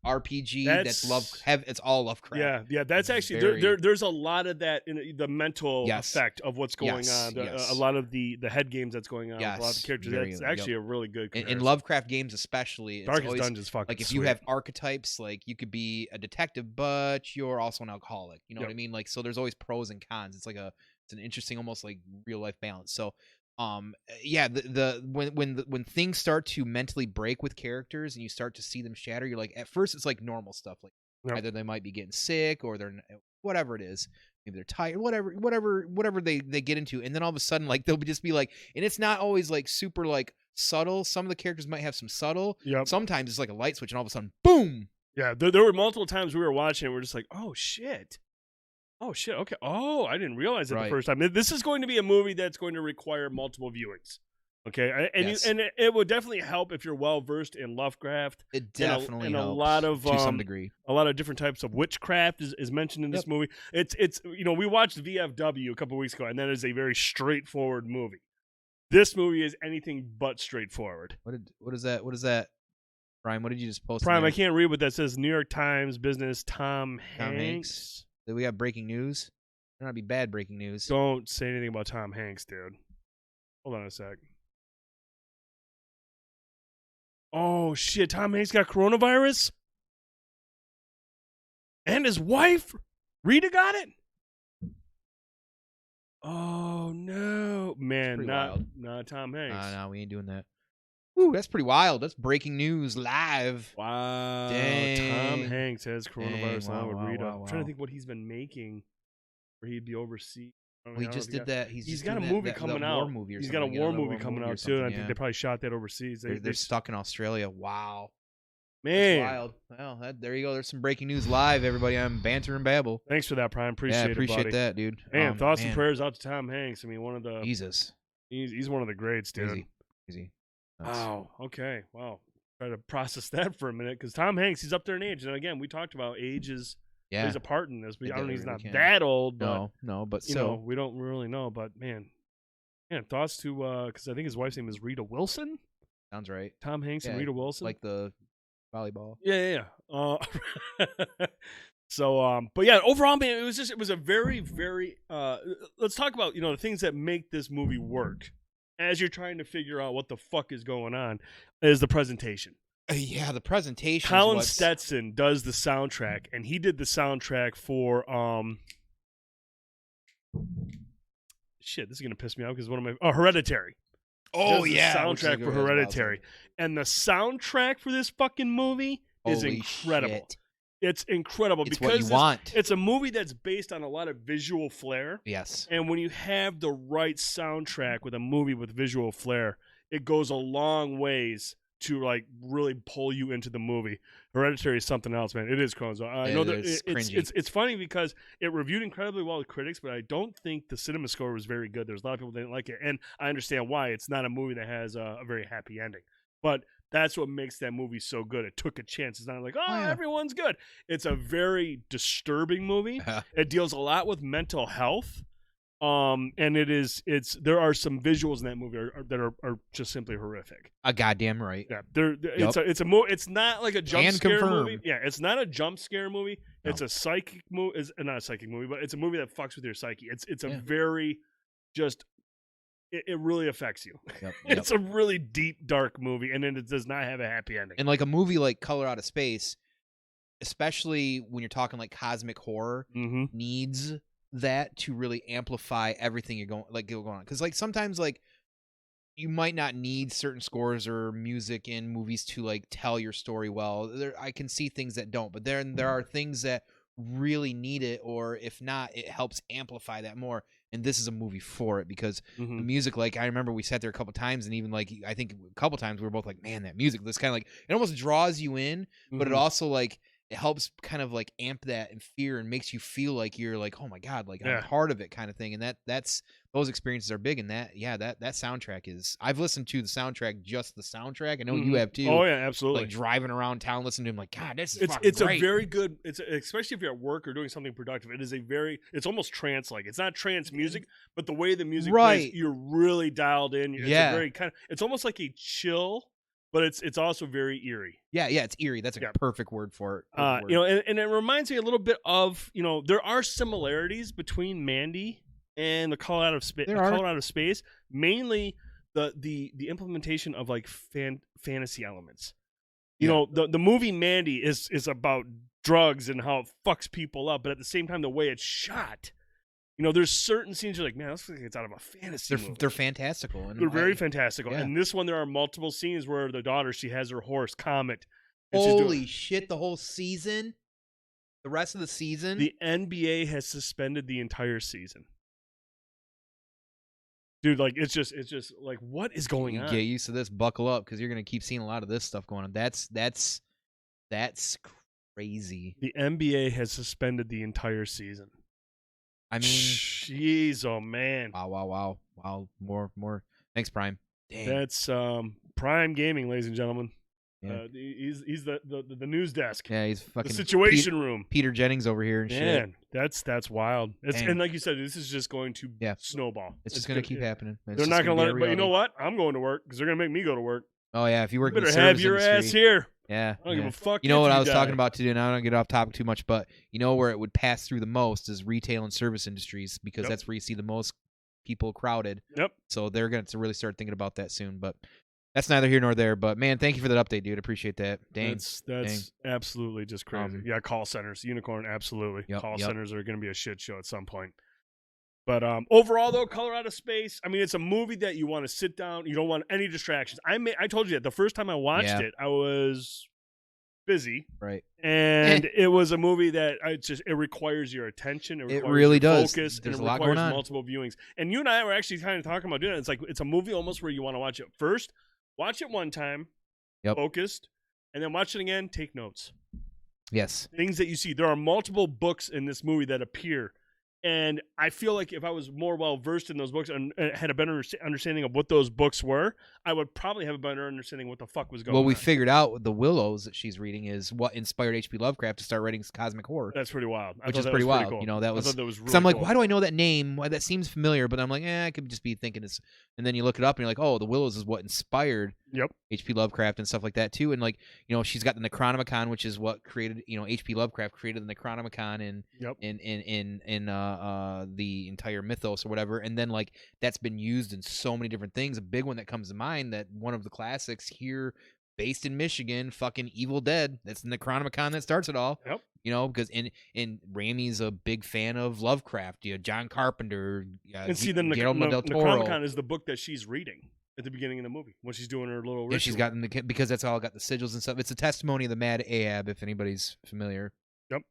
RPG. It's all Lovecraft. Yeah. That's actually there's a lot of that in the mental effect of what's going on. A lot of the head games that's going on. With a lot of the characters. That's actually a really good. In Lovecraft games, especially, Darkest Dungeon's fucking like if sweet. you have archetypes, like you could be a detective, but you're also an alcoholic. You know what I mean? Like, so there's always pros and cons. It's an interesting, almost like real life balance. So. When things start to mentally break with characters and you start to see them shatter, you're like, at first it's like normal stuff, like either they might be getting sick or they're whatever it is, maybe they're tired, whatever they get into, and then all of a sudden like they'll just be like, and it's not always like super like subtle. Some of the characters might have some subtle. Sometimes it's like a light switch and all of a sudden, boom. Yeah, there were multiple times we were watching and we're just like, oh shit. Okay. Oh, I didn't realize it the first time. This is going to be a movie that's going to require multiple viewings. Okay, and it would definitely help if you're well versed in Lovecraft. It definitely and helps a lot of to some degree. A lot of different types of witchcraft is mentioned in this movie. It's we watched VFW a couple of weeks ago, and that is a very straightforward movie. This movie is anything but straightforward. What is that? Prime, what did you just post? Prime, I can't read what that says. New York Times business. Tom Hanks. We got breaking news. There not be bad breaking news. Don't say anything about Tom Hanks, dude. Hold on a sec. Oh shit! Tom Hanks got coronavirus, and his wife Rita got it. Oh no, man! Not Tom Hanks. No, we ain't doing that. Ooh, that's pretty wild. That's breaking news live. Wow. Dang. Tom Hanks has coronavirus along with Rita. Wow. I'm trying to think what he's been making where he'd be overseas. He just did that. He's got a movie coming out. He's got a war movie coming out too, and I think they probably shot that overseas. They're stuck in Australia. Wow. Man. That's wild. Well, there you go. There's some breaking news live, everybody. I'm Banter and Babble. Thanks for that, Prime. Appreciate it, appreciate buddy. that, dude. Man, thoughts and prayers out to Tom Hanks. I mean, one of the Jesus. He's one of the greats, dude. Easy. Wow. Okay. Wow. Try to process that for a minute, because Tom Hanks, he's up there in age, and again, we talked about age is plays a part in this. But I don't know, he's not that old, but no, but you know, we don't really know. But man, thoughts to because I think his wife's name is Rita Wilson. Sounds right. Tom Hanks and Rita Wilson, like the volleyball. Yeah. So, but yeah, overall, man, it was a very, very. Let's talk about the things that make this movie work. As you're trying to figure out what the fuck is going on, is the presentation. Yeah, the presentation. Colin Stetson does the soundtrack, and he did the soundtrack for shit. This is gonna piss me off because one of my Hereditary. Oh yeah, soundtrack for Hereditary, and the soundtrack for this fucking movie is incredible. Shit. It's incredible because it's a movie that's based on a lot of visual flair. Yes. And when you have the right soundtrack with a movie with visual flair, it goes a long ways to like really pull you into the movie. Hereditary is something else, man. It is crazy. I know that it's funny because it reviewed incredibly well with critics, but I don't think the cinema score was very good. There's a lot of people that didn't like it, and I understand why. It's not a movie that has a very happy ending, but that's what makes that movie so good. It took a chance. It's not like, everyone's good. It's a very disturbing movie. It deals a lot with mental health. And there are some visuals in that movie that are just simply horrific. Goddamn right. Yeah. It's not like a jump scare movie. Yeah, it's not a jump scare movie. No. It's a psychic movie. It's not a psychic movie, but it's a movie that fucks with your psyche. It's a very just it really affects you. Yep. It's a really deep, dark movie, and then it does not have a happy ending. And like a movie like Color Out of Space, especially when you're talking like cosmic horror, needs that to really amplify everything you're going on. Because like sometimes like you might not need certain scores or music in movies to like tell your story well. I can see things that don't, but there are things that really need it, or if not, it helps amplify that more. And this is a movie for it because the music, like I remember we sat there a couple times, and even like I think a couple times we were both like, man, that music, this kind of like it almost draws you in, but it also like it helps kind of like amp that and fear and makes you feel like you're like, oh my god, like I'm part of it kind of thing. And that's those experiences are big. And that soundtrack is, I've listened to the soundtrack, just the soundtrack. I know you have too. Oh yeah, absolutely. Like driving around town listening to him, like, God, this is fucking it's great. A very good. Especially if you're at work or doing something productive. It's almost trance like. It's not trance music, but the way the music plays, you're really dialed in. It's a very it's almost like a chill. But it's also very eerie. Yeah, it's eerie. That's a perfect word for it. And it reminds me a little bit of, there are similarities between Mandy and the Color Out of Space. Mainly the implementation of like fantasy elements. The movie Mandy is about drugs and how it fucks people up, but at the same time, the way it's shot. There's certain scenes you're like, man, this looks like it's out of a fantasy movie. They're fantastical. And they're very fantastical. Yeah. And this one, there are multiple scenes where the daughter, she has her horse, Comet. Holy shit, the whole season? The rest of the season? The NBA has suspended the entire season. Dude, like, it's just like, what is going on? Get used to this. Buckle up, because you're going to keep seeing a lot of this stuff going on. That's crazy. The NBA has suspended the entire season. I mean, jeez, oh man! Wow! More. Thanks, Prime. Dang. That's Prime Gaming, ladies and gentlemen. Yeah. He's the news desk. Yeah, he's fucking the situation room. Peter Jennings over here and shit. That's wild. And like you said, this is just going to snowball. It's just going to keep happening. They're not going to let it. But you know what? I'm going to work because they're going to make me go to work. Oh yeah, if you work in the better service have your industry, ass here. Yeah, I don't give a fuck. You know what I was talking about today, and I don't get off topic too much, but you know where it would pass through the most is retail and service industries, because that's where you see the most people crowded. Yep. So they're going to really start thinking about that soon, but that's neither here nor there. But man, thank you for that update, dude. Appreciate that. Dang. That's absolutely just crazy. Yeah, call centers, Unicorn, absolutely. Call centers are going to be a shit show at some point. But overall, though, Color Out of Space, I mean, it's a movie that you want to sit down. You don't want any distractions. I told you that the first time I watched it, I was busy. Right. And it was a movie that it requires your attention. It really does. Focus. There's and a lot going on. Multiple viewings. And you and I were actually kind of talking about doing it. It's like it's a movie almost where you want to watch it first. Watch it one time, focused. and then watch it again. Take notes. Yes. Things that you see. There are multiple books in this movie that appear. And I feel like if I was more well-versed in those books and had a better understanding of what those books were, I would probably have a better understanding of what the fuck was going on. Well, we figured out the Willows that she's reading is what inspired H.P. Lovecraft to start writing cosmic horror. That's pretty wild. Which is pretty wild. Cool. You know, that was... That was really Because I'm like, cool. why do I know that name? Why that seems familiar, but I'm like, I could just be thinking it's... And then you look it up and you're like, oh, the Willows is what inspired H.P. Lovecraft and stuff like that, too. And, like, you know, she's got the Necronomicon, which is what created, you know, H.P. Lovecraft created the Necronomicon in the entire mythos or whatever. And then, like, that's been used in so many different things. A big one that comes to mind, that one of the classics here, based in Michigan, fucking Evil Dead. That's the Necronomicon that starts it all. Yep. You know, because and Raimi's a big fan of Lovecraft. You know, John Carpenter. And see, the Guillermo del Toro. Necronomicon is the book that she's reading at the beginning of the movie when she's doing her little ritual. Yeah, she's gotten because that's all got the sigils and stuff. It's a testimony of the Mad Ahab, if anybody's familiar. Yep,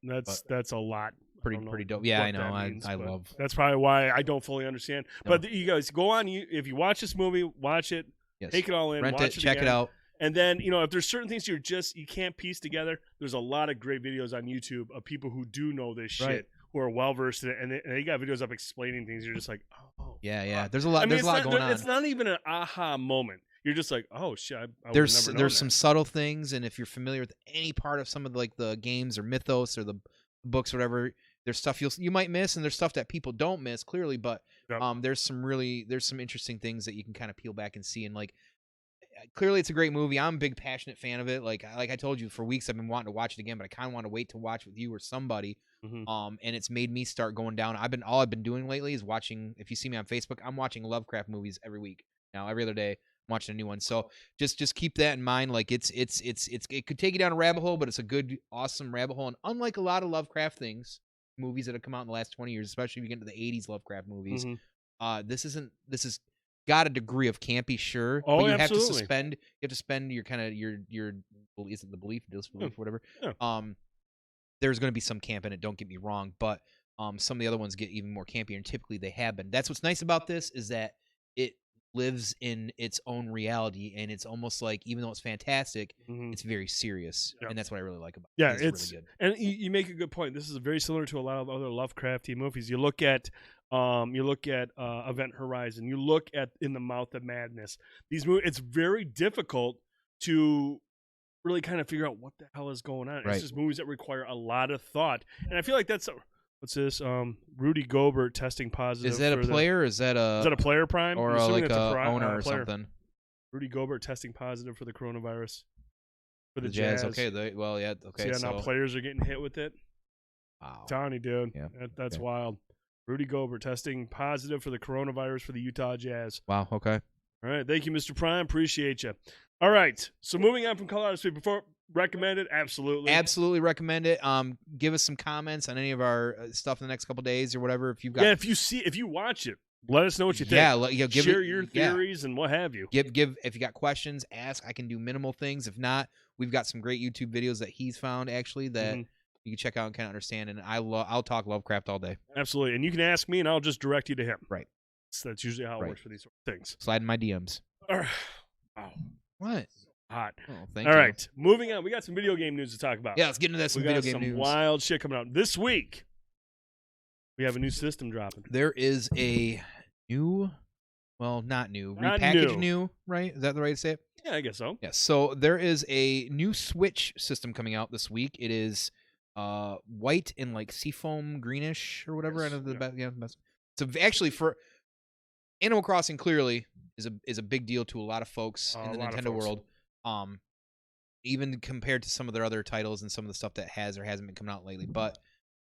that's a lot. Pretty dope. Yeah, I know. I love. That's probably why I don't fully understand. No. But you guys go on. If you watch this movie, watch it. Yes. Take it all in. Rent watch it. Check again. it out. And then, you know, if there's certain things you can't piece together, there's a lot of great videos on YouTube of people who do know this shit, who are well versed in it, and they got videos up explaining things. You're just like, oh, yeah. There's a lot. There's a lot going on. It's not even an aha moment. You're just like, oh shit. There's some subtle things, and if you're familiar with any part of some of the games or mythos or the books, or whatever, there's stuff you might miss, and there's stuff that people don't miss clearly. But there's some interesting things that you can kind of peel back and see, and like. Clearly, it's a great movie. I'm a big, passionate fan of it. Like I told you, for weeks I've been wanting to watch it again, but I kind of want to wait to watch with you or somebody. And it's made me start going down. All I've been doing lately is watching. If you see me on Facebook, I'm watching Lovecraft movies every week now. Every other day, I'm watching a new one. So just keep that in mind. Like it could take you down a rabbit hole, but it's a good, awesome rabbit hole. And unlike a lot of Lovecraft movies that have come out in the last 20 years, especially if you get into the 80s Lovecraft movies, this is got a degree of campy, sure, but you have to spend your kind of your is it the belief, disbelief, whatever. There's going to be some camp in it, don't get me wrong, but some of the other ones get even more campy, and typically they have been. That's what's nice about this, is that it lives in its own reality, and it's almost like, even though it's fantastic, it's very serious, and that's what I really like about it. Yeah, it's really good. And you make a good point. This is very similar to a lot of other Lovecrafty movies. You look at Event Horizon. You look at In the Mouth of Madness. These movies, it's very difficult to really kind of figure out what the hell is going on. Right. It's just movies that require a lot of thought, and I feel like that's what's this? Rudy Gobert testing positive. Is that a player? Is that a player prime or like a owner or something? Rudy Gobert testing positive for the coronavirus for the Jazz. Jazz. Okay, okay. So now players are getting hit with it. Wow, Tony, dude, that's wild. Rudy Gobert testing positive for the coronavirus for the Utah Jazz. Wow, okay. All right, thank you, Mr. Prime. Appreciate you. All right, so moving on from Colorado State, before recommend it, absolutely recommend it. Give us some comments on any of our stuff in the next couple days or whatever. If you've got, if you watch it, let us know what you think. Share your theories and what have you. Give if you got questions, ask. I can do minimal things. If not, we've got some great YouTube videos that he's found actually that. You can check out and kind of understand, and I'll talk Lovecraft all day. Absolutely, and you can ask me, and I'll just direct you to him. Right. So that's usually how it works for these sort of things. Slide in my DMs. All right. Wow. What? Hot. Oh, thank you. All right, moving on. We got some video game news to talk about. Yeah, let's get into that. Some video game news. Wild shit coming out this week. We have a new system dropping. There is a new, well, not repackaged new, right? Is that the right way to say it? Yeah, I guess so. Yes. So there is a new Switch system coming out this week. It is white and like seafoam greenish or whatever. Yes. So actually, for Animal Crossing, clearly is a big deal to a lot of folks in the Nintendo world. Even compared to some of their other titles and some of the stuff that has or hasn't been coming out lately. But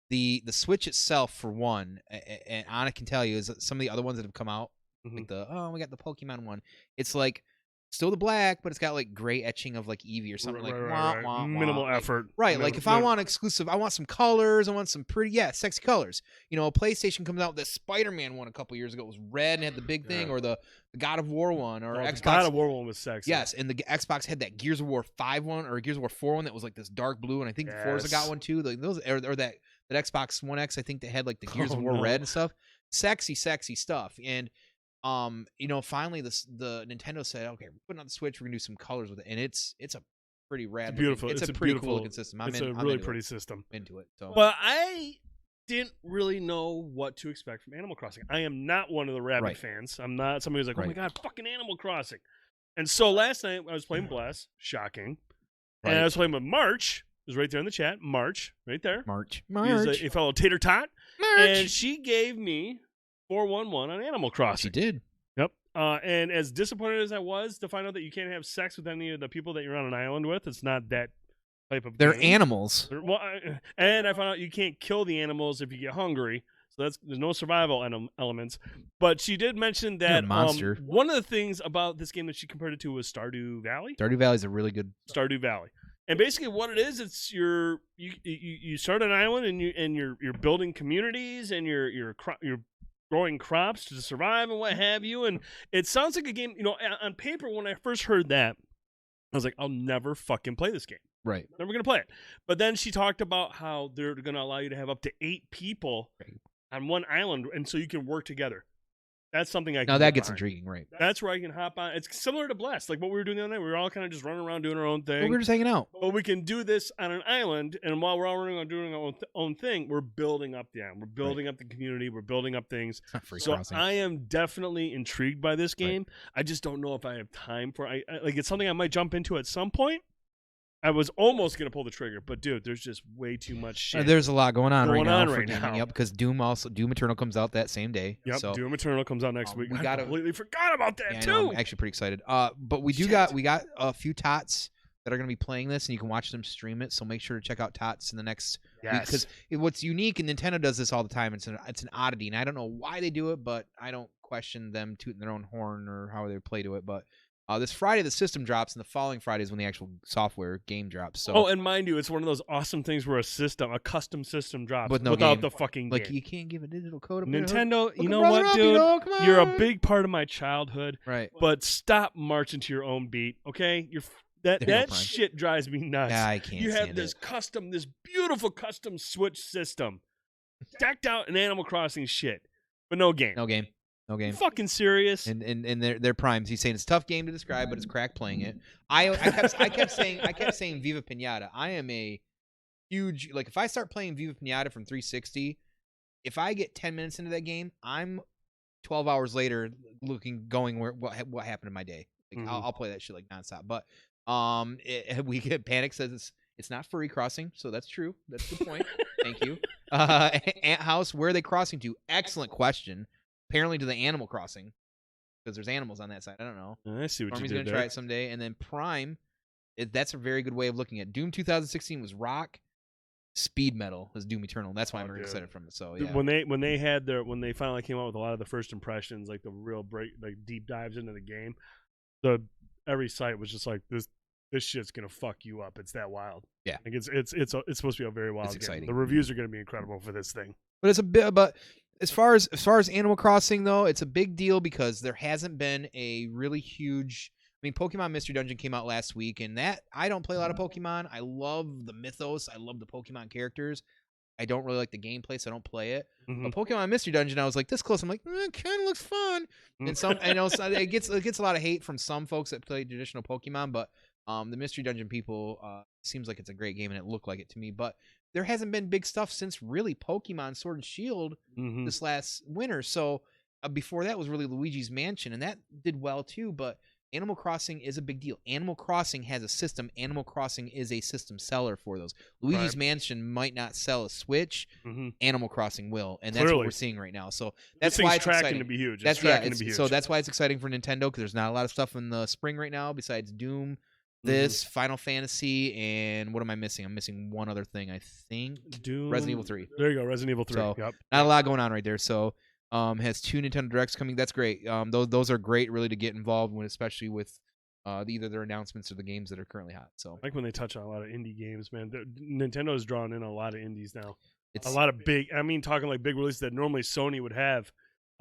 the Switch itself, for one, and Anna can tell you, is that some of the other ones that have come out, like we got the Pokemon one. It's like still the black, but it's got like gray etching of like Eevee or something right. Minimal effort. Right, like if I want exclusive, I want some colors, I want some pretty, sexy colors. You know, PlayStation comes out with the Spider-Man one a couple years ago. It was red and had the big thing, or the God of War one, or Xbox. The God of War one was sexy. Yes, and the Xbox had that Gears of War 5 one or Gears of War 4 one that was like this dark blue, and I think the Forza got one too. Like those, or that Xbox One X, I think they had like the Gears of War red and stuff. Sexy stuff. And you know, finally the Nintendo said, okay, we're putting on the Switch, we're gonna do some colors with it, and it's a pretty rad. It's beautiful. It's a pretty cool looking system. It's a really pretty system. Into it. So. But I didn't really know what to expect from Animal Crossing. I am not one of the rabid fans. I'm not somebody who's like, oh my god, fucking Animal Crossing. And so last night I was playing Bless, shocking, and I was playing with March. It was right there in the chat. March, right there. March. He's a fellow tater tot, March. And she gave me 411 on Animal Crossing. She did. Yep. And as disappointed as I was to find out that you can't have sex with any of the people that you're on an island with, it's not that type of They're game. animals. And I found out you can't kill the animals if you get hungry. So there's no survival elements. But she did mention that monster. One of the things about this game that she compared it to was Stardew Valley. Stardew Valley is a really good Stardew Valley. And basically what it is, it's you start an island and you're building communities and you're growing crops to survive and what have you. And it sounds like a game, on paper when I first heard that, I was like, I'll never fucking play this game. Right. Never going to play it. But then she talked about how they're going to allow you to have up to 8 people on one island, and so you can work together. That's something I can Now that gets intriguing, right? That's where I can hop on. It's similar to Blast, like what we were doing the other night. We were all kind of just running around doing our own thing. Well, we were just hanging out. But we can do this on an island, and while we're all running around doing our own thing, we're building up the island. We're building up the community. We're building up things. So I am definitely intrigued by this game. I just don't know if I have time for it. It's something I might jump into at some point. I was almost going to pull the trigger, but dude, there's just way too much shit. There's a lot going on right now. Yep, because Doom Eternal comes out that same day. Yep, so, Doom Eternal comes out next week. I completely forgot about that too. I'm actually pretty excited. But we got a few tots that are going to be playing this, and you can watch them stream it. So make sure to check out tots in the next week, because what's unique, and Nintendo does this all the time. It's an oddity, and I don't know why they do it, but I don't question them tooting their own horn or how they play to it, but. This Friday the system drops, and the following Friday is when the actual software game drops. So, and mind you, it's one of those awesome things where a custom system drops without game. The fucking game. You can't give a digital code. Nintendo, you know what, dude? You're a big part of my childhood, right? But stop marching to your own beat, okay? That shit drives me nuts. Yeah, I can't. You have this beautiful custom Switch system, decked out in Animal Crossing shit, but no game. No game. You fucking serious? And their primes. He's saying it's a tough game to describe, but it's crack playing it. I kept saying Viva Pinata. I am a huge if I start playing Viva Pinata from 360, if I get 10 minutes into that game, I'm 12 hours later going what happened in my day. I'll play that shit nonstop. But we get Panic says it's not furry crossing, so that's true. That's the point. Thank you. Ant House, where are they crossing to? Excellent question. Apparently to the Animal Crossing, because there's animals on that side. I don't know. I see what Army's you did. Gonna try it someday, and then Prime. That's a very good way of looking at Doom. 2016 was rock. Speed metal was Doom Eternal. That's why I'm really excited from it. So yeah. When they finally came out with a lot of the first impressions, the real deep dives into the game, every site was just like this shit's gonna fuck you up. It's that wild. Yeah. It's supposed to be a very wild game. Exciting. The reviews are gonna be incredible for this thing. But it's a bit. But as far as Animal Crossing though, it's a big deal because there hasn't been a really huge. I mean, Pokemon Mystery Dungeon came out last week, and that I don't play a lot of Pokemon. I love the mythos. I love the Pokemon characters. I don't really like the gameplay, so I don't play it. Mm-hmm. But Pokemon Mystery Dungeon, I was like this close. I'm like, it kind of looks fun. And I know it gets a lot of hate from some folks that play traditional Pokemon, but the Mystery Dungeon people seems like it's a great game, and it looked like it to me. But there hasn't been big stuff since really Pokemon Sword and Shield this last winter. So before that was really Luigi's Mansion, and that did well too. But Animal Crossing is a big deal. Animal Crossing has a system. Animal Crossing is a system seller for those. Luigi's Mansion might not sell a Switch. Animal Crossing will, and that's what we're seeing right now. So that's why it's exciting to be huge. So that's why it's exciting for Nintendo, because there's not a lot of stuff in the spring right now besides Doom. Final Fantasy, and what am I missing? I'm missing one other thing, I think. Resident Evil 3. There you go, Resident Evil 3. So, yep. Not a lot going on right there. So, has 2 Nintendo Directs coming. That's great. Those are great, really, to get involved with, especially with either their announcements or the games that are currently hot. So, I like when they touch on a lot of indie games, man. Nintendo's drawn in a lot of indies now. It's a lot of big. I mean, talking like big releases that normally Sony would have.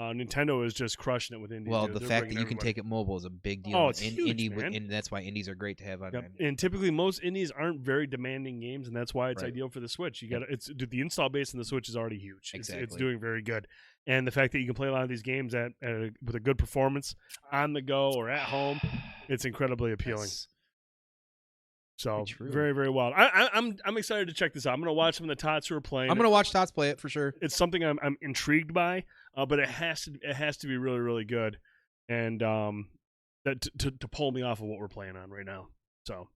Nintendo is just crushing it with indies. Well, the fact that you can take it mobile is a big deal. Oh, it's huge, man. And that's why indies are great to have on. Yep. And typically, most indies aren't very demanding games, and that's why it's ideal for the Switch. You got the install base in the Switch is already huge. Exactly. It's doing very good, and the fact that you can play a lot of these games with a good performance on the go or at home, it's incredibly appealing. So very, very wild. I'm excited to check this out. I'm going to watch some of the tots who are playing. I'm going to watch tots play it for sure. It's something I'm intrigued by, but it has to be really, really good, and that to pull me off of what we're playing on right now. So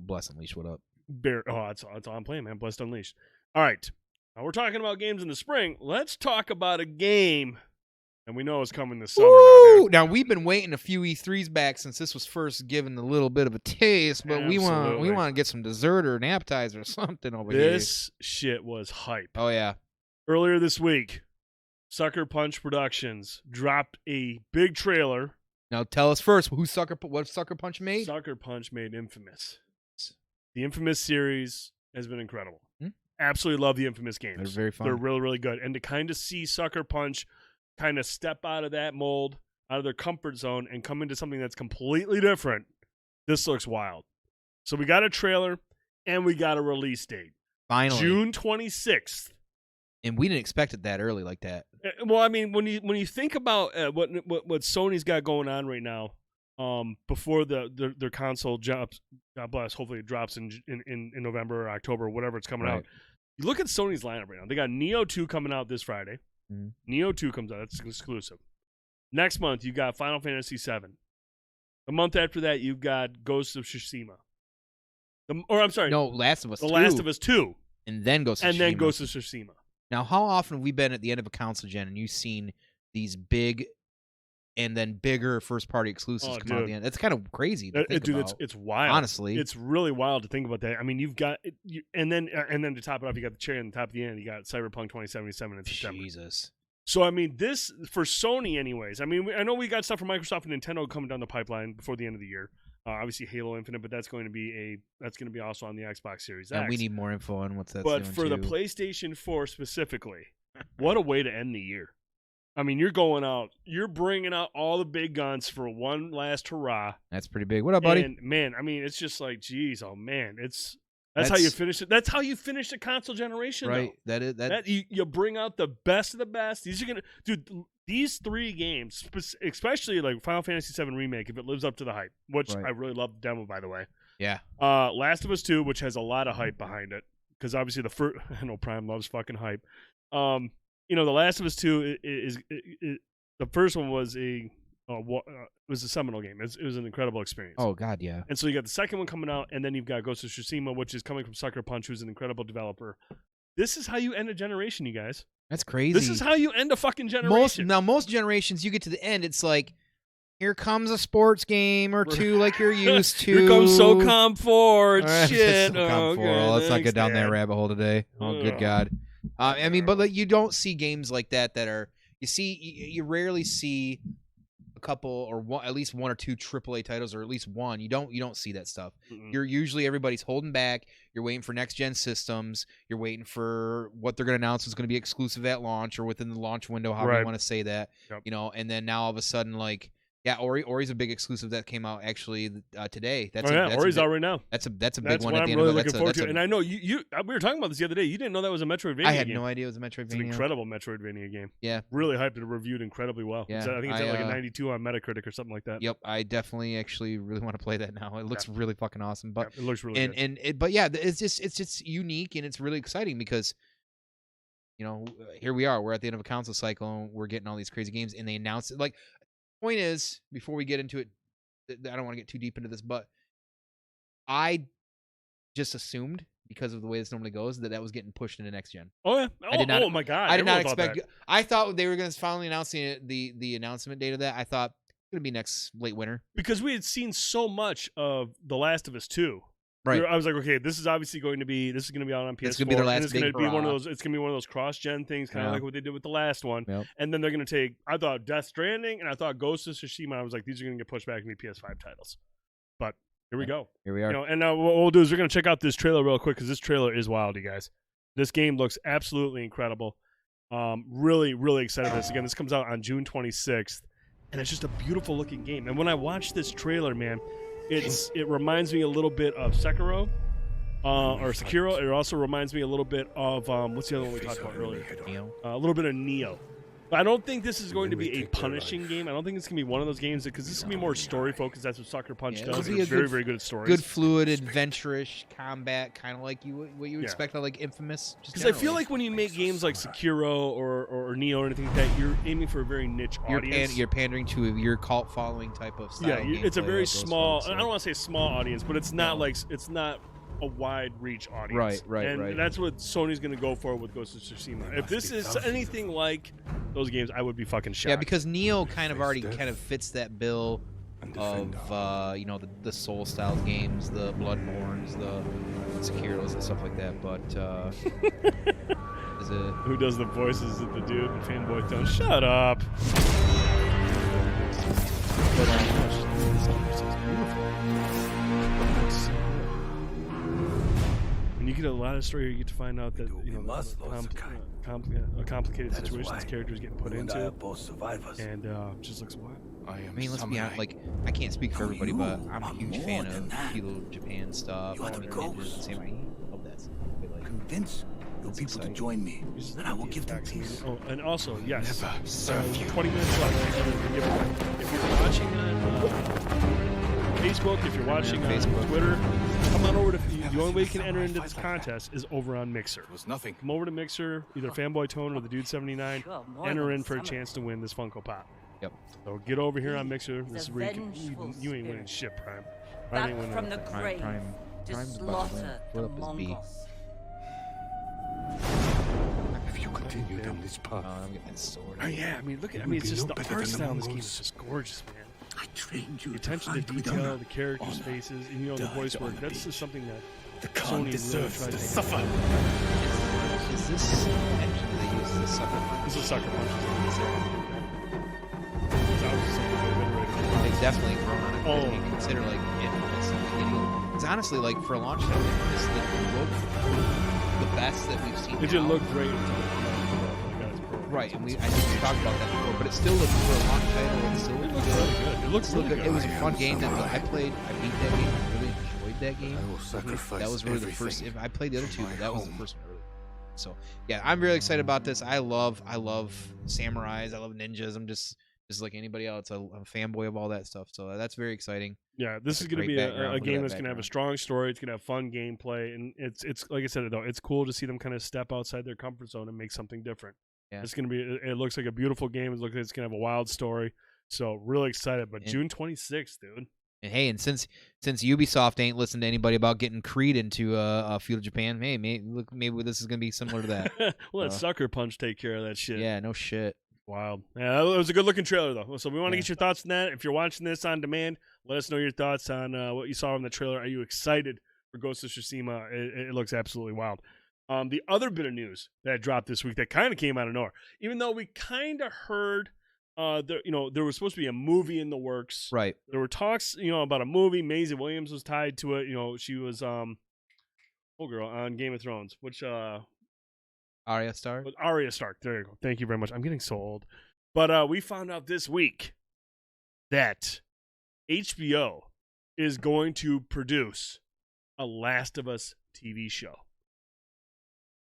Bless Unleashed, what up? That's all I'm playing, man. Blessed Unleashed. All right, now we're talking about games in the spring. Let's talk about a game, and we know it's coming this summer. Now we've been waiting a few E3s back since this was first given a little bit of a taste, but we want to get some dessert or an appetizer or something over here. This shit was hype. Oh yeah. Earlier this week, Sucker Punch Productions dropped a big trailer. Now tell us first, what Sucker Punch made? Sucker Punch made Infamous. The Infamous series has been incredible. Absolutely love the Infamous games. They're very fun. They're really, really good. And to kind of see Sucker Punch kind of step out of that mold, out of their comfort zone, and come into something that's completely different, this looks wild. So we got a trailer, and we got a release date. Finally. June 26th. And we didn't expect it that early like that. Well, I mean, when you think about what Sony's got going on right now, before their console drops, God bless, hopefully it drops in November or October or whatever it's coming out. You look at Sony's lineup right now. They got Neo 2 coming out this Friday. Neo 2 comes out. That's exclusive. Next month, you got Final Fantasy 7. A month after that, you've got Ghost of Tsushima. Last of Us 2. The Last of Us 2. And then Ghost of Tsushima. And then Ghost of Tsushima. Now, how often have we been at the end of a console gen and you've seen these big and then bigger first-party exclusives come out at the end? That's kind of crazy to think about. It's wild. Honestly. It's really wild to think about that. I mean, you've got and then to top it off, you got the cherry on the top of the end. You got Cyberpunk 2077 in September. Jesus. So, I mean, this, for Sony anyways, I mean, I know we got stuff from Microsoft and Nintendo coming down the pipeline before the end of the year. Obviously, Halo Infinite, but that's going to be also on the Xbox Series X. And we need more info on what's that. But for the PlayStation 4 specifically, what a way to end the year. I mean, you're bringing out all the big guns for one last hurrah. That's pretty big. What up, buddy? And, man, I mean, it's just like, geez, oh, man, that's how you finish it. That's how you finish the console generation, right? Though. You bring out the best of the best. These 3 games, especially like Final Fantasy VII Remake, if it lives up to the hype, which I really love the demo, by the way. Yeah. Last of Us 2, which has a lot of hype behind it, because obviously I know Prime loves fucking hype. The Last of Us 2 is the first one was a seminal game. It was an incredible experience. Oh God, yeah. And so you got the second one coming out, and then you've got Ghost of Tsushima, which is coming from Sucker Punch, who's an incredible developer. This is how you end a generation, you guys. That's crazy. This is how you end a fucking generation. Most generations, you get to the end, it's like, here comes a sports game or two like you're used to. Here comes SOCOM 4. Shit. SOCOM 4. Let's not get down that rabbit hole today. Oh, good God. I mean, but like, you don't see games like that are, you rarely see a couple or at least one or two AAA titles, or at least one. You don't see that stuff. You're usually, everybody's holding back. You're waiting for next gen systems. You're waiting for what they're going to announce is going to be exclusive at launch or within the launch window, however you want to say that. Yep. And then now all of a sudden, like, yeah, Ori's a big exclusive that came out actually today. Ori's out right now. That's a big one. That's what I'm really looking forward to. And I know we were talking about this the other day. You didn't know that was a Metroidvania game. I had no idea it was a Metroidvania. It's an incredible Metroidvania game. Yeah. Really hyped and reviewed incredibly well. Yeah. I think it's at like a 92 on Metacritic or something like that. Yep. I definitely actually really want to play that now. It looks really fucking awesome. But it looks really good. But yeah, it's just unique and it's really exciting because here we are. We're at the end of a console cycle and we're getting all these crazy games, and they announced it. Like, point is, before we get into it, I don't want to get too deep into this, but I just assumed, because of the way this normally goes, that was getting pushed into next gen. Oh yeah! Oh my God! I did not expect. I thought they were going to finally announce the announcement date of that. I thought it would be next late winter, because we had seen so much of The Last of Us 2. Right. I was like, okay, this is obviously going to be out on PS4. It's going to be their last it's going to be one of those. It's going to be one of those cross-gen things, kind of like what they did with the last one. Yep. And then they're going to take. I thought Death Stranding, and I thought Ghost of Tsushima. I was like, these are going to get pushed back and be PS5 titles. But here we go. Here we are. And what we'll do is we're going to check out this trailer real quick, because this trailer is wild, you guys. This game looks absolutely incredible. Really, really excited for this. Again, this comes out on June 26th, and it's just a beautiful looking game. And when I watch this trailer, man, it reminds me a little bit of Sekiro. Or Sekiro. It also reminds me a little bit of what's the other one we talked about earlier? Neo. A little bit of Neo. I don't think this is going to be a punishing game. I don't think it's going to be one of those games because this is going to be more story focused. That's what Sucker Punch does. It's very, very good at stories. Good, fluid, adventurous combat, kind of like what you expect out like Infamous. Because I feel like when you make games like Sekiro or Neo or anything like that, you're aiming for a very niche audience. You're pandering to your cult following type of style. Yeah, it's a very small. I don't want to say small audience, but it's not like it's not a wide reach audience. Right. And that's what Sony's going to go for with Ghost of Tsushima. If this is anything like those games, I would be fucking shocked. Yeah, because Neo kind of already kind of fits that bill of the Soul style games, the Bloodborns, the Sekiros and stuff like that. But is it who does the voices of the dude in Fanboy Tone? Shut up. And you get a lot of story. You get to find out that a complicated situation this character is getting put into, and just looks wild. I mean, let's be honest. Like, I can't speak for everybody, but I'm a huge fan of feudal Japan stuff. I mean, ninjas, samurai. I love that stuff. Like, convince your people to join me, and I will give them peace. Oh, and also, yes, 20 minutes left. If you're watching on Facebook, if you're watching on Twitter, come on over to. The only way you can enter into this contest is over on Mixer. It was nothing. Come over to Mixer, either Fanboy Tone or the Dude 79. Enter in for a chance to win this Funko Pop. Yep. So get over here on Mixer. This is where you ain't winning shit, Prime. Prime ain't winning. From the grave to slaughter the Mongols. If you continue down this path, I'm getting that sword. Oh yeah, I mean, look at. I mean, it's just the art style in this game is just gorgeous, man. I trained you. The attention to detail, the characters' faces, and the voice work. That's just something that Sony really tries to suffer. Is this engine they use this Sucker Punch? This is Sucker Punch. They definitely grown on it. Oh. You consider like it's honestly like for a launch title, this didn't look the best that we've seen. It didn't look great. Right, and I think we talked about that before, but it still looked for a launch title. It still looked really good. It looks really good. It was a fun game that I played. I beat that game. I really enjoyed that game. I will sacrifice that was really the first. I played the other two, but that was the first one. So yeah, I'm really excited about this. I love samurais. I love ninjas. I'm just like anybody else. I'm a fanboy of all that stuff. So that's very exciting. Yeah, this is going to be a game that's going to have a strong story. It's going to have fun gameplay, and it's like I said though, it's cool to see them kind of step outside their comfort zone and make something different. Yeah. It's going to be. It looks like a beautiful game. It looks like it's going to have a wild story. So really excited. But June 26th, dude. And hey, and since Ubisoft ain't listened to anybody about getting Creed into feudal Japan, hey, maybe this is going to be similar to that. Let Sucker Punch take care of that shit. Yeah, no shit. Wild. Yeah, it was a good looking trailer though. So we want to get your thoughts on that. If you're watching this on demand, let us know your thoughts on what you saw in the trailer. Are you excited for Ghost of Tsushima? It looks absolutely wild. The other bit of news that dropped this week that kind of came out of nowhere, even though we kind of heard, there was supposed to be a movie in the works. Right. There were talks, about a movie. Maisie Williams was tied to it. She was girl on Game of Thrones, which Arya Stark. Arya Stark. There you go. Thank you very much. I'm getting so old, but we found out this week that HBO is going to produce a Last of Us TV show.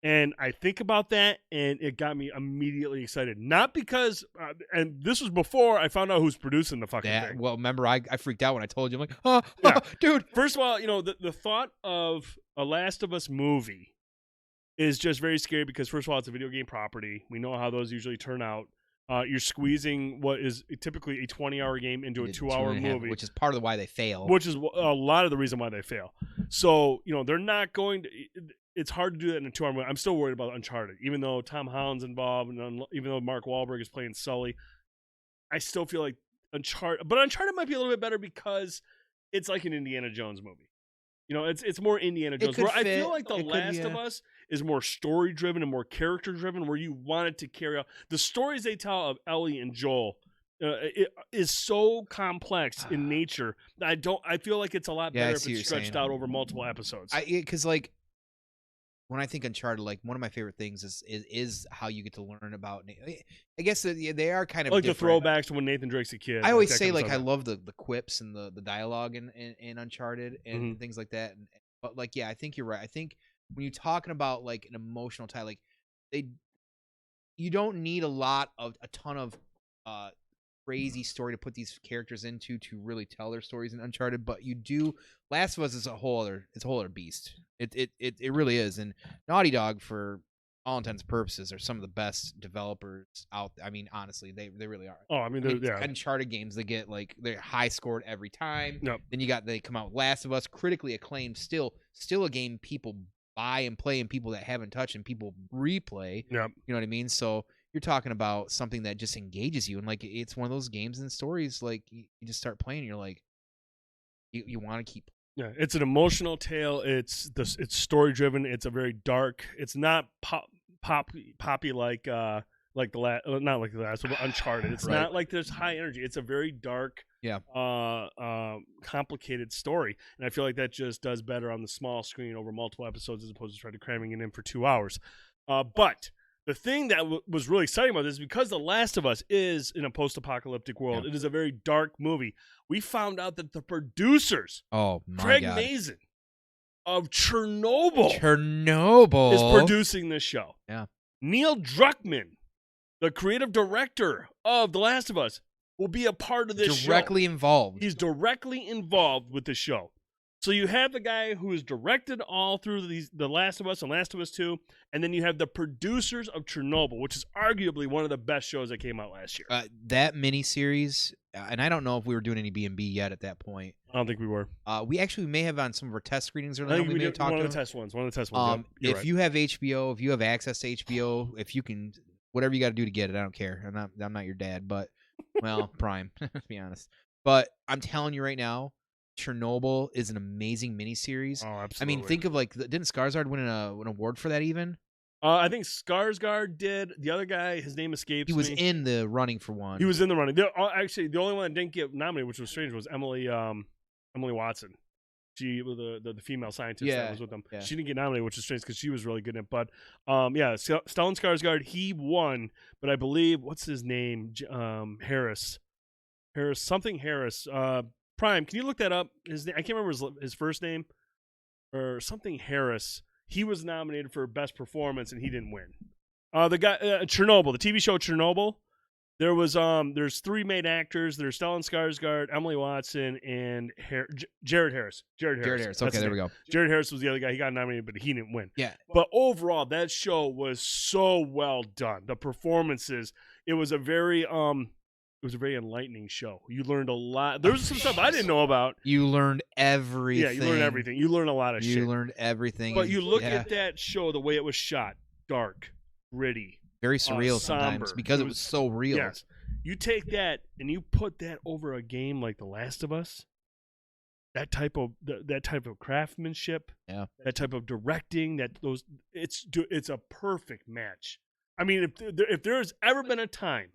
And I think about that, and it got me immediately excited. Not because, and this was before I found out who's producing the fucking thing. Well, remember, I freaked out when I told you. I'm like, dude. First of all, the thought of a Last of Us movie is just very scary because, first of all, it's a video game property. We know how those usually turn out. You're squeezing what is typically a 20-hour game into a 2-hour movie. Which is part of why they fail. Which is a lot of the reason why they fail. So, they're not going to... It's hard to do that in a 2-hour movie. I'm still worried about Uncharted. Even though Tom Holland's involved and even though Mark Wahlberg is playing Sully, I still feel like Uncharted... But Uncharted might be a little bit better because it's like an Indiana Jones movie. It's more Indiana Jones. Where I feel like The Last of Us is more story-driven and more character-driven, where you wanted to carry out... The stories they tell of Ellie and Joel it is so complex in nature that I feel like it's a lot better if it's stretched out over multiple episodes. Because, when I think Uncharted, one of my favorite things is how you get to learn about. I guess they are kind of like different. The throwbacks to when Nathan Drake's a kid. I always say I love the quips and the dialogue in Uncharted and things like that. But I think you're right. I think when you're talking about an emotional tie, you don't need a ton of crazy story to put these characters into to really tell their stories in Uncharted, but you do. Last of Us is a whole other beast. It really is. And Naughty Dog, for all intents and purposes, are some of the best developers out. I mean, honestly, they really are. Oh, I mean, Uncharted games, they get like they're high scored every time. Yep. Then they come out with Last of Us, critically acclaimed, still a game people buy and play, and people that haven't touched and people replay. Yep. You know what I mean? So you're talking about something that just engages you, and like it's one of those games and stories like you just start playing and you're like you want to keep. Yeah, it's an emotional tale. It's story driven. It's a very dark. It's not poppy like the last, not like the last, but Uncharted. It's not like there's high energy. It's a very dark, complicated story, and I feel like that just does better on the small screen over multiple episodes as opposed to trying to cramming it in for 2 hours. But the thing that was really exciting about this is because The Last of Us is in a post-apocalyptic world. It is a very dark movie. We found out that the producers, Craig Mazin of Chernobyl, is producing this show. Yeah. Neil Druckmann, the creative director of The Last of Us, will be a part of this show. Directly involved. He's directly involved with the show. So you have the guy who has directed all through The Last of Us and Last of Us 2, and then you have the producers of Chernobyl, which is arguably one of the best shows that came out last year. That miniseries, and I don't know if we were doing any B&B yet at that point. I don't think we were. We actually may have on some of our test screenings earlier. I think we did one of the test ones. If you have HBO, if you have access to HBO, if you can, whatever you got to do to get it, I don't care. I'm not your dad, but well, Prime, to be honest. But I'm telling you right now, Chernobyl is an amazing miniseries. Oh, absolutely. I mean, think of didn't Skarsgård win an award for that even? I think Skarsgård did. The other guy, his name escapes me. He was in the running for one. He was in the running. Actually, the only one that didn't get nominated, which was strange, was Emily Watson. She was the female scientist that was with them. Yeah. She didn't get nominated, which is strange because she was really good in it. But Stellan Skarsgård, he won. But I believe, what's his name? Harris. Prime, can you look that up? I can't remember his first name, or something Harris. He was nominated for best performance and he didn't win. The guy Chernobyl, the TV show Chernobyl. There's three main actors. There's Stellan Skarsgård, Emily Watson, and Jared Harris. Jared Harris. Okay, there we go. Jared Harris was the other guy. He got nominated, but he didn't win. Yeah. But overall, that show was so well done. The performances. It was a very enlightening show. You learned a lot. There was some stuff I didn't know about. You learned everything. Yeah, you learned everything. You learned a lot of shit. You learned everything. But you look at that show, the way it was shot, dark, gritty, very surreal somber. Sometimes because it was so real. Yes. You take that and you put that over a game like The Last of Us. That type of craftsmanship, that type of directing, it's a perfect match. I mean, if there's ever been a time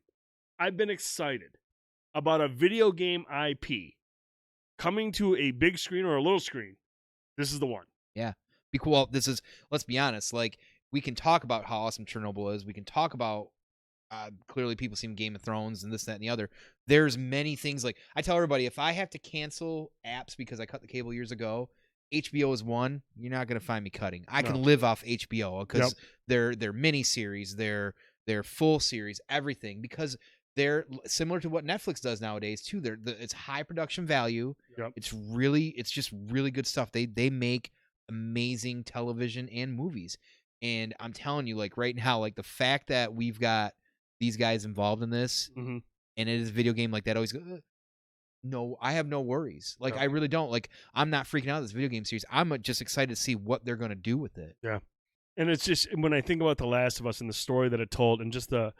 I've been excited about a video game IP coming to a big screen or a little screen, this is the one. Yeah. Well, let's be honest, like, we can talk about how awesome Chernobyl is. We can talk about, clearly people seeing Game of Thrones and this, that, and the other. There's many things, like, I tell everybody, if I have to cancel apps because I cut the cable years ago, HBO is one. You're not going to find me cutting. I can live off HBO because their miniseries, their full series, everything, because they're similar to what Netflix does nowadays too. It's high production value. Yep. It's just really good stuff. They make amazing television and movies. And I'm telling you, like, right now, like, the fact that we've got these guys involved in this, and it is a video game like that, always go, no, I have no worries. Like, I really don't. Like, I'm not freaking out this video game series. I'm just excited to see what they're going to do with it. Yeah. And it's just, when I think about The Last of Us and the story that it told, and just the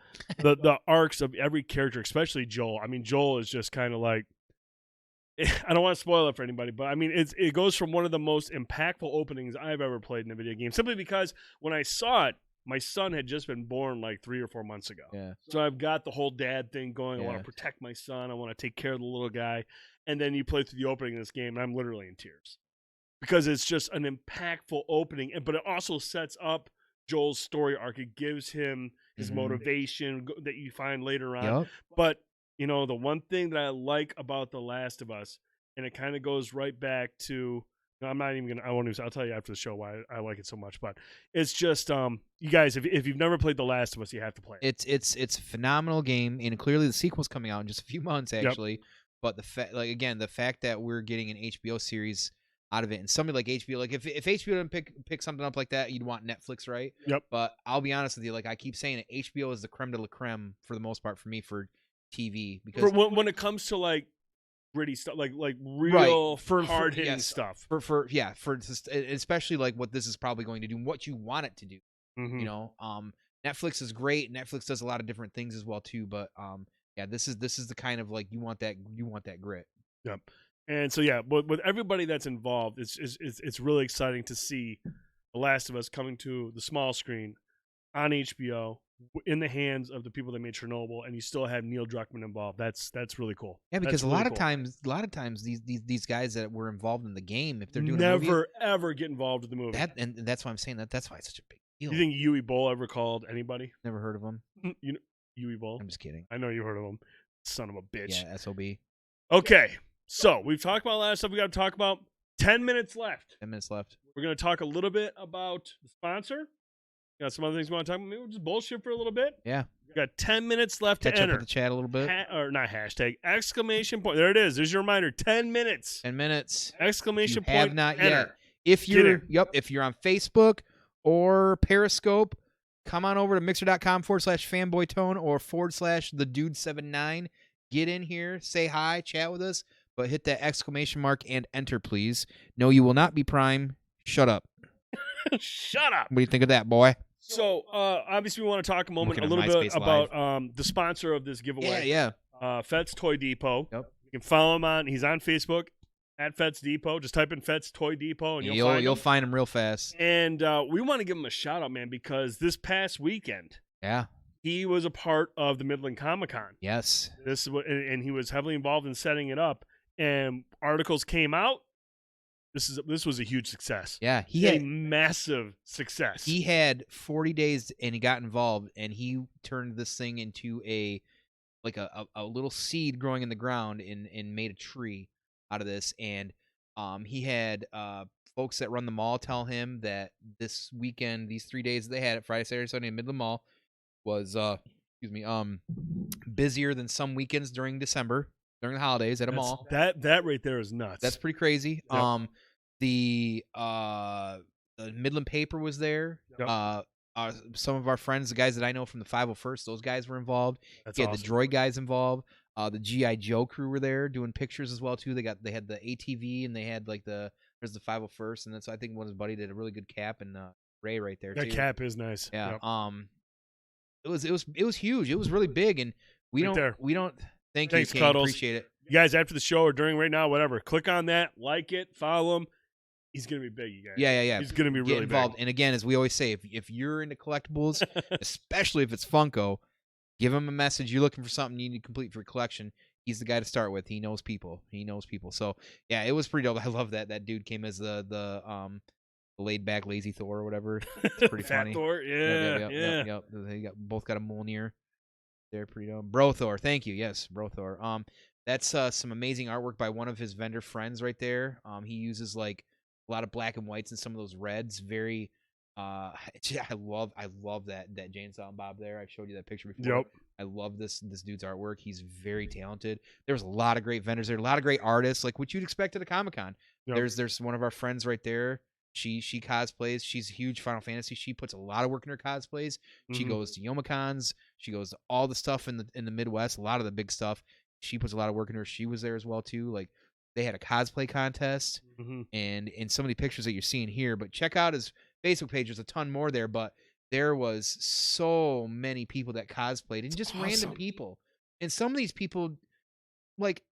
arcs of every character, especially Joel. I mean, Joel is just kind of like, I don't want to spoil it for anybody, but I mean, it goes from one of the most impactful openings I've ever played in a video game, simply because when I saw it, my son had just been born like 3 or 4 months ago. Yeah. So I've got the whole dad thing going. I want to protect my son. I want to take care of the little guy. And then you play through the opening of this game, and I'm literally in tears. Because it's just an impactful opening, but it also sets up Joel's story arc. It gives him his motivation that you find later on. Yep. But, you know, the one thing that I like about The Last of Us, and it kind of goes right back to, you I'm not even gonna. I won't even. I'll tell you after the show why I like it so much. But it's just you guys, if you've never played The Last of Us, you have to play it. It's a phenomenal game, and clearly the sequel's coming out in just a few months, actually. Yep. But the fact that we're getting an HBO series out of it, and somebody like HBO, like if HBO didn't pick something up like that, you'd want Netflix, right? Yep. But I'll be honest with you, like I keep saying it, HBO is the creme de la creme for the most part for me for TV, because when it comes to like gritty stuff, like real hard hitting stuff. For especially like what this is probably going to do, what you want it to do. Mm-hmm. You know, Netflix is great. Netflix does a lot of different things as well too. But yeah, this is the kind of like you want that grit. Yep. And so yeah, with everybody that's involved, it's really exciting to see The Last of Us coming to the small screen on HBO in the hands of the people that made Chernobyl, and you still have Neil Druckmann involved. That's really cool. Yeah, because a lot of times these guys that were involved in the game, if they're doing never ever get involved with the movie. And that's why I'm saying that's why it's such a big deal. You think Yui Boll ever called anybody? Never heard of him. You know Yui Boll? I'm just kidding. I know you heard of him. Son of a bitch. Yeah, SOB. Okay, so we've talked about a lot of stuff we got to talk about. 10 minutes left. 10 minutes left. We're going to talk a little bit about the sponsor. Got some other things we want to talk about. Maybe we'll just bullshit for a little bit. Yeah. We got 10 minutes left to enter. Catch up with the chat a little bit. Or not hashtag. Exclamation point. There it is. There's your reminder. 10 minutes. 10 minutes. Exclamation point. Have not enter. Yet. If you're on Facebook or Periscope, come on over to mixer.com/fanboytone or /thedude79. Get in here, say hi, chat with us, but hit that exclamation mark and enter, please. No, you will not be Prime. Shut up. Shut up. What do you think of that, boy? So, obviously, we want to talk a little bit about the sponsor of this giveaway. Yeah. Fetz Toy Depot. Yep. You can follow him he's on Facebook at Fetz Depot. Just type in Fetz Toy Depot and you'll find him real fast. And we want to give him a shout out, man, because this past weekend, he was a part of the Midland Comic-Con. Yes. And he was heavily involved in setting it up. And articles came out. This was a huge success. Yeah, he had a massive success. He had 40 days and he got involved, and he turned this thing into a little seed growing in the ground and made a tree out of this. And he had folks that run the mall tell him that this weekend, these 3 days that they had at Friday, Saturday, Sunday in Midland Mall was busier than some weekends during December. During the holidays at a mall. That right there is nuts. That's pretty crazy. Yep. The Midland Paper was there. Yep. Some of our friends, the guys that I know from the 501st, those guys were involved. That's awesome. The Droid guys involved. The G.I. Joe crew were there doing pictures as well too. They had the ATV and they had there's the 501st, and that's I think one of his buddy did a really good cap, and Ray right there too. That cap is nice. Yeah. Yep. It was huge. It was really big, and we don't. Thanks, you, King. Cuddles. Appreciate it. You guys, after the show or during right now, whatever, click on that, like it, follow him. He's going to be big, you guys. Yeah. He's going to be really involved. Big. And again, as we always say, if you're into collectibles, especially if it's Funko, give him a message. You're looking for something you need to complete for your collection. He's the guy to start with. He knows people. So, yeah, it was pretty dope. I love that. That dude came as the laid back lazy Thor or whatever. It's pretty Fat funny. Thor, yeah. Yep. They both got a Mjolnir. They're pretty dope. Bro Thor, thank you. Yes, Bro Thor. That's some amazing artwork by one of his vendor friends right there. He uses like a lot of black and whites and some of those reds. Very, I love that Jane Silent Bob there. I showed you that picture before. Yep. I love this dude's artwork. He's very talented. There's a lot of great vendors there, a lot of great artists, like what you'd expect at a Comic-Con. Yep. There's one of our friends right there. She cosplays. She's a huge Final Fantasy. She puts a lot of work in her cosplays. Mm-hmm. She goes to Yomicons. She goes to all the stuff in the Midwest, a lot of the big stuff. She puts a lot of work in her. She was there as well too. Like they had a cosplay contest, and in some of the pictures that you're seeing here. But check out his Facebook page. There's a ton more there, but there was so many people that cosplayed and just random people. And some of these people, like,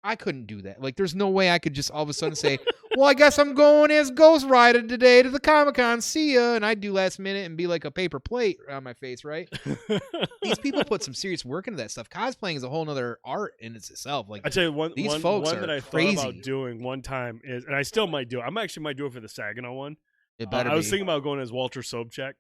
I couldn't do that. Like, there's no way I could just all of a sudden say, well, I guess I'm going as Ghost Rider today to the Comic-Con. See ya. And I'd do last minute and be like a paper plate on my face, right? These people put some serious work into that stuff. Cosplaying is a whole other art in itself. Like, I tell you, one that I crazy. thought about doing one time is, and I still might do it. I actually might do it for the Saginaw one. It better I was thinking about going as Walter Sobchak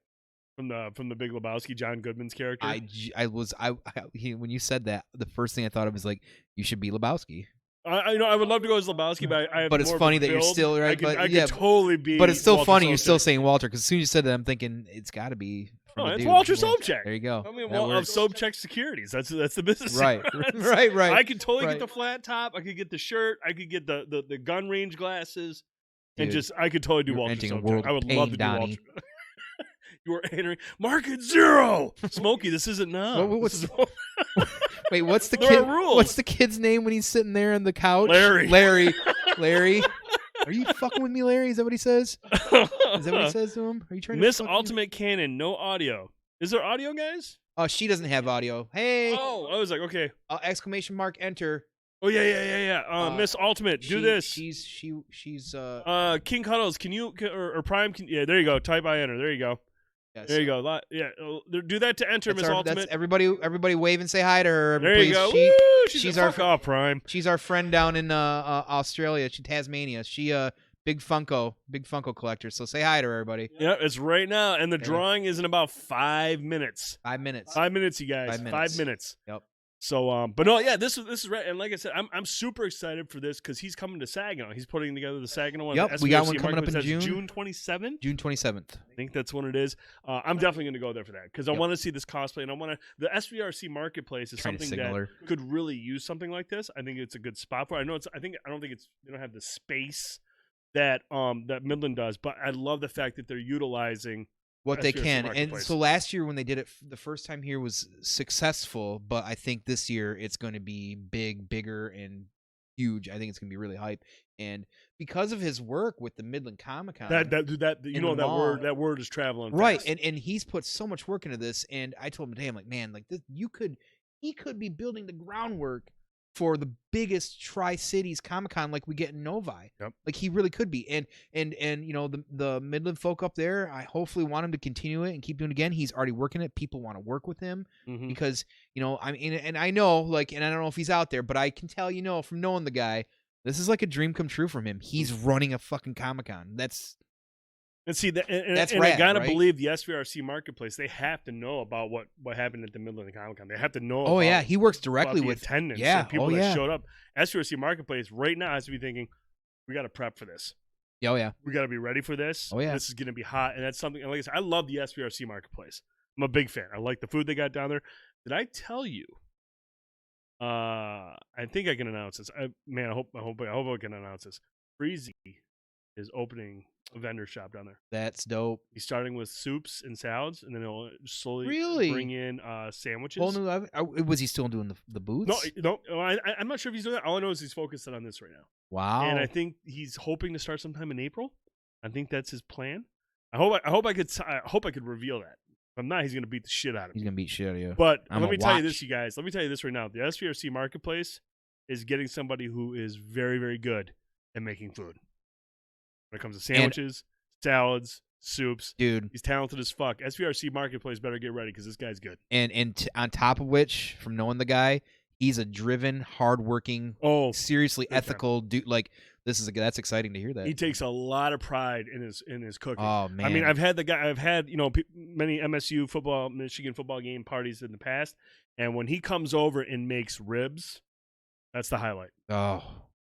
from the Big Lebowski, John Goodman's character. When you said that, the first thing I thought of was like, you should be Lebowski. I would love to go as Lebowski, but I have But it's more of funny a that you're build. still right. I could totally be. But it's still Walter funny. You're Sobchak. still saying Walter because as soon as you said that, I'm thinking it's got to be. Oh, it's dude. Walter Sobchak. There you go. I mean, That of works. Sobchak Securities. That's the business. Right, runs. right. I could totally right. get the flat top. I could get the shirt. I could get the gun range glasses, Dude, and just I could totally do you're Walter entering a Sobchak. world I would of pain, love to do Donnie. Walter. You are entering market 0. Smokey, this isn't now. What's Wait, what's the There kid? are rules. What's the kid's name when he's sitting there on the couch? Larry. Larry. Are you fucking with me, Larry? Is that what he says? Is that what he says to him? Are you trying Miss to Ultimate Cannon, no audio. Is there audio, guys? Oh, she doesn't have audio. Hey. Oh, I was like, okay. Exclamation mark enter. Oh yeah. Miss Ultimate, do this. She's King Cuddles, can you or Prime? Yeah, there you go. Type I enter. There you go. yes. There you go. Yeah, do that to enter, Miss Ultimate. That's everybody wave and say hi to her. There please. you go. She, Woo! she's our our fuck off, Prime. She's our friend down in Australia. Tasmania. She big Funko collector. So say hi to her, everybody. Yeah, it's right now, and the Okay. drawing is in about 5 minutes. 5 minutes. 5 minutes, you guys. 5 minutes. 5 minutes. Yep. So, but no, yeah, this is right. And like I said, I'm super excited for this because he's coming to Saginaw. He's putting together the Saginaw one. Yep, the we got SVFC one coming up in Marketplace. That's June. June 27th. June 27th. I think that's when it is. I'm definitely going to go there for that because I Yep. want to see this cosplay, and I want to. The SVRC Marketplace is Trying to something signal that her. could really use something like this. I think it's a good spot for it. I know it's. I don't think it's. They don't have the space that that Midland does, but I love the fact that they're utilizing What they SVRC can. And Marketplace. so last year when they did it, the first time here was successful, but I think this year it's going to be bigger, and huge. I think it's going to be really hype. And because of his work with the Midland Comic Con, that you in know the that mall. word is traveling right? fast. And he's put so much work into this. And I told him today, I'm like, man, like this, he could be building the groundwork for the biggest Tri-Cities Comic-Con like we get in Novi. Yep. Like he really could be. And you know, the Midland folk up there, I hopefully want him to continue it and keep doing it again. He's already working it. People want to work with him Mhm. because, you know, I mean, and I know, like, and I don't know if he's out there, but I can tell, you know, from knowing the guy, this is like a dream come true from him. He's running a fucking Comic-Con. That's And see that, and That's I rad, gotta right? believe the SVRC Marketplace. They have to know about what happened at the Midland Comic Con. They have to know. oh about, yeah, he works about directly the with attendance. yeah, and people oh, that yeah. showed up. SVRC Marketplace right now has to be thinking, we got to prep for this. Oh yeah. We got to be ready for this. Oh, yeah. This is gonna be hot, and that's something. And like I said, I love the SVRC Marketplace. I'm a big fan. I like the food they got down there. Did I tell you? I think I can announce this. I hope I can announce this. Freezy is opening a vendor shop down there. That's dope. He's starting with soups and salads, and then he'll slowly Really? bring in sandwiches. Whole new, was he still doing the booths? No, I'm not sure if he's doing that. All I know is he's focused on this right now, Wow. and I think he's hoping to start sometime in April. I think that's his plan. I hope I could reveal that. If I'm not, he's gonna beat the shit out of me. He's gonna beat shit out of you. But I'm let gonna me tell you watch. this, you guys. Let me tell you this right now. The SVRC Marketplace is getting somebody who is very, very good at making food. When it comes to sandwiches, salads, soups, Dude, he's talented as fuck. SVRC Marketplace better get ready because this guy's good. and on top of which, from knowing the guy, he's a driven, hardworking, Oh, seriously big time. ethical dude. Like that's exciting to hear that. he takes a lot of pride in his cooking. Oh man. I mean, I've had many MSU football, Michigan football game parties in the past, and when he comes over and makes ribs, that's the highlight. oh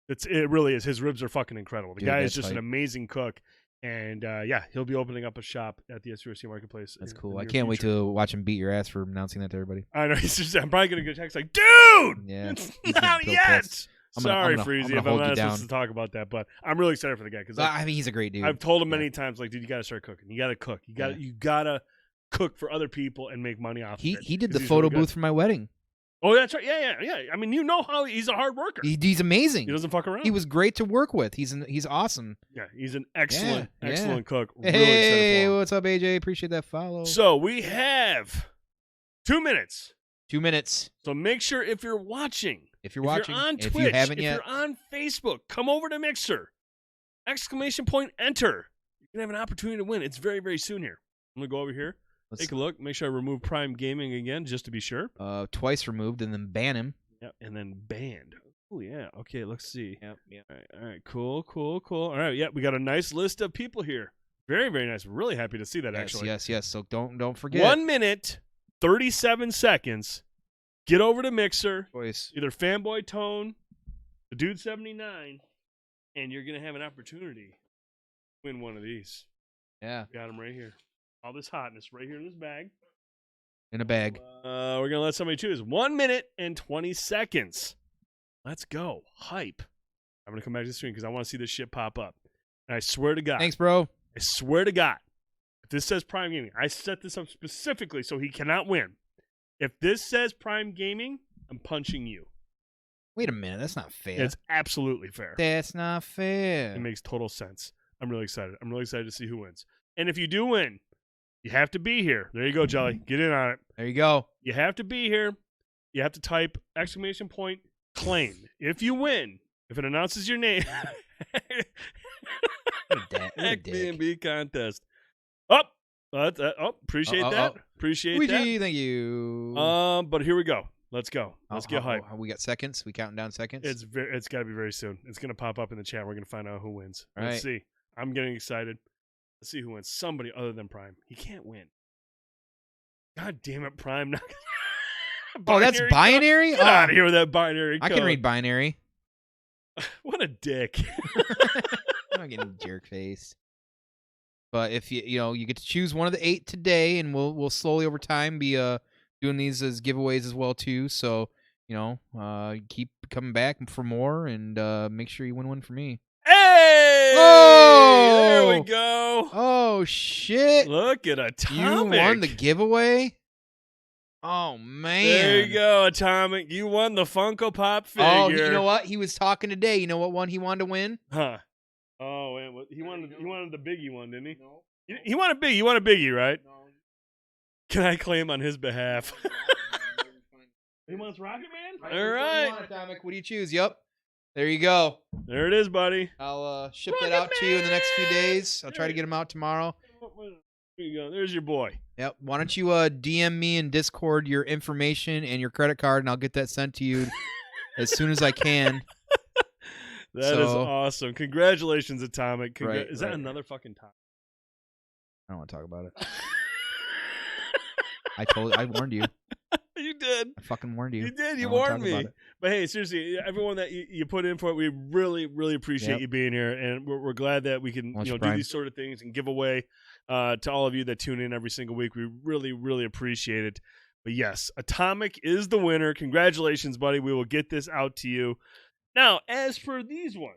It really is. His ribs are fucking incredible. The Dude, guy is that's just an hype. amazing cook, and yeah, he'll be opening up a shop at the SVRC Marketplace. that's in cool. the I near can't wait future. to watch him beat your ass for announcing that to everybody. I know. I'm probably gonna get a text like, "Dude, Yeah, it's he's gonna not be yet." pissed. Sorry, I'm gonna Freezy, if I'm hold you not down. supposed to talk about that, but I'm really excited for the guy because I mean, he's a great dude. I've told him Yeah. many times, like, dude, you got to start cooking. You got to cook. You got Yeah. you gotta cook for other people and make money off. He of it, he did 'cause the he's photo really good. booth for my wedding. Oh, that's right. Yeah. I mean, you know how he's a hard worker. He's amazing. He doesn't fuck around. He was great to work with. He's awesome. Yeah, he's an excellent, Yeah. excellent cook. Really Hey, excited for him. what's up, AJ? Appreciate that follow. So we have 2 minutes. 2 minutes. So make sure if you're watching, If you're watching, you're on if Twitch, you haven't if yet, you're on Facebook, come over to Mixer. ! Enter. You can have an opportunity to win. It's very, very soon here. I'm gonna go over here, let's take a look, make sure I remove Prime Gaming again, just to be sure. twice removed and then ban him. Yep, and then banned. Oh yeah. Okay, let's see. Yep. All right. Cool. All right. Yeah, we got a nice list of people here. Very, very nice. Really happy to see that. Actually. Yes. So don't forget. 1 minute, 37 seconds. Get over to Mixer. Choice. Either Fanboy Tone the Dude 79, and you're gonna have an opportunity to win one of these. Yeah. Got them right here. All this hotness right here in this bag. In a bag. We're gonna let somebody choose. 1 minute and 20 seconds. Let's go. Hype. I'm gonna come back to the screen because I want to see this shit pop up. And I swear to God. Thanks, bro. I swear to God. If this says Prime Gaming, I set this up specifically so he cannot win. If this says Prime Gaming, I'm punching you. Wait a minute. That's not fair. It's absolutely fair. That's not fair. It makes total sense. I'm really excited. I'm really excited to see who wins. And if you do win, you have to be here. There you go, Jelly. Get in on it. There you go. You have to be here. You have to type ! Claim. If you win, if it announces your name, B&B contest. Appreciate that. Appreciate Luigi, that. thank you. But here we go. Let's go. Let's get hype. We got seconds. We counting down seconds. It's got to be very soon. It's gonna pop up in the chat. We're gonna find out who wins. All Let's right. see. I'm getting excited. Let's see who wins. Somebody other than Prime. He can't win. God damn it, Prime! That's binary. Get out of here with that binary. I can read binary. What a dick. I'm not getting jerk faced. But if you get to choose one of the 8 today, and we'll slowly over time be doing these as giveaways as well too. So keep coming back for more, and make sure you win one for me. Hey! Oh! There we go. Oh shit! Look at Atomic. You won the giveaway. Oh man! There you go, Atomic. You won the Funko Pop figure. Oh, you know what? He was talking today. You know what one he wanted to win? Huh? Oh, man. He wanted the Biggie one, didn't he? No. He wanted Biggie. You want a Biggie, right? No. Can I claim on his behalf? He wants Rocket Man? All right. Atomic, what do you choose? Yep. There you go. There it is, buddy. I'll ship that out to you in the next few days. I'll try to get them out tomorrow. There you go. There's your boy. Yep. Why don't you DM me in Discord your information and your credit card, and I'll get that sent to you as soon as I can. That is awesome. Congratulations, Atomic. Is that another fucking time? I don't want to talk about it. I warned you. You did. I fucking warned you. You did. You warned me. But hey, seriously, everyone that you put in for it, we really, really appreciate you being here, and we're glad that we can do these sort of things and give away to all of you that tune in every single week. We really, really appreciate it. But yes, Atomic is the winner. Congratulations, buddy. We will get this out to you. Now, as for these ones.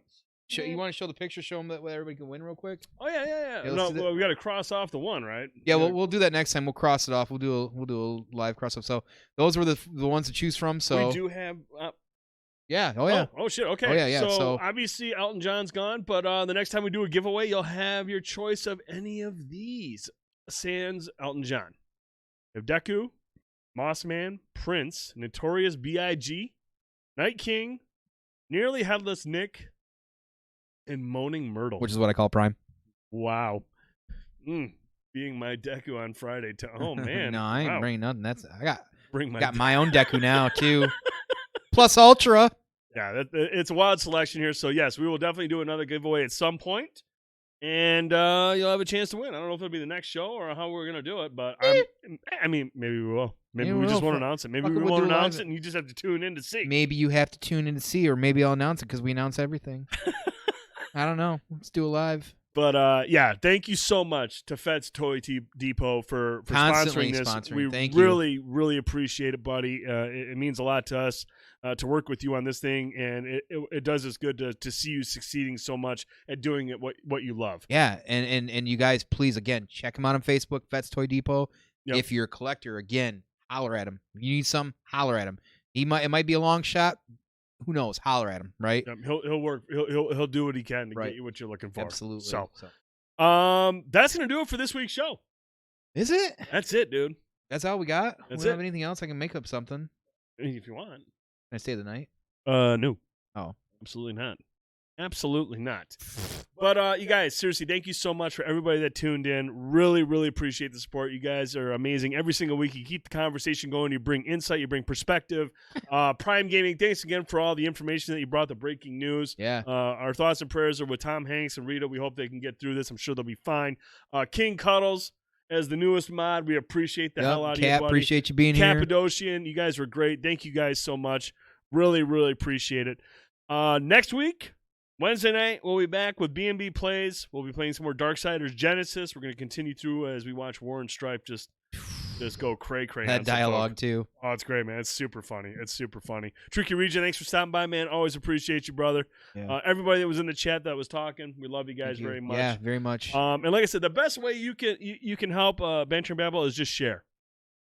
You want to show the picture? Show them that way everybody can win real quick. Oh yeah. No, we got to cross off the one, right? Yeah, we'll do that next time. We'll cross it off. We'll do a live cross off. So those were the ones to choose from. So we do have. Yeah. Oh yeah. Oh shit. Okay. Oh yeah. So obviously Elton John's gone, but the next time we do a giveaway, you'll have your choice of any of these sans Elton John. We have Deku, Mossman, Prince, Notorious B.I.G., Night King, Nearly Headless Nick, and Moaning Myrtle. Which is what I call Prime. Wow. Being my Deku on Friday. Oh, man. No, I ain't bringing nothing. I got got my own Deku now, too. Plus Ultra. Yeah, it's a wild selection here. So, yes, we will definitely do another giveaway at some point. And you'll have a chance to win. I don't know if it'll be the next show or how we're going to do it, but maybe we will. Maybe we just won't announce it. Maybe we won't announce it, and you just have to tune in to see. Maybe you have to tune in to see, or maybe I'll announce it because we announce everything. I don't know. Let's do it live. But, yeah, thank you so much to Fed's Toy Depot for sponsoring this. We really, really appreciate it, buddy. It means a lot to us to work with you on this thing, and it does us good to see you succeeding so much at doing it what you love. Yeah, and you guys, please, again, check him out on Facebook, Fed's Toy Depot. Yep. If you're a collector, again, holler at him. If you need some, holler at him. It might be a long shot. Who knows? Holler at him, right? Yep, he'll work. He'll do what he can to get you what you're looking for. Absolutely. So, that's gonna do it for this week's show. Is it? That's it, dude. That's all we got. That's we don't have anything else. I can make up something. If you want. Can I stay the night? No. Oh, absolutely not. Absolutely not. But you guys, seriously, thank you so much for everybody that tuned in. Really, really appreciate the support. You guys are amazing. Every single week, you keep the conversation going. You bring insight. You bring perspective. Prime Gaming, thanks again for all the information that you brought, the breaking news. Yeah. Our thoughts and prayers are with Tom Hanks and Rita. We hope they can get through this. I'm sure they'll be fine. King Cuddles, as the newest mod, we appreciate the hell out of you, buddy. Appreciate you being here. Cappadocian, you guys were great. Thank you guys so much. Really, really appreciate it. Next week, Wednesday night, we'll be back with B&B Plays. We'll be playing some more Darksiders Genesis. We're going to continue through as we watch Warren Stripe just go cray-cray. That dialogue, too. Oh, it's great, man. It's super funny. Tricky Region, thanks for stopping by, man. Always appreciate you, brother. Yeah. Everybody that was in the chat that was talking, we love you guys very much. Yeah, very much. And like I said, the best way you can help Banter Babble is just share.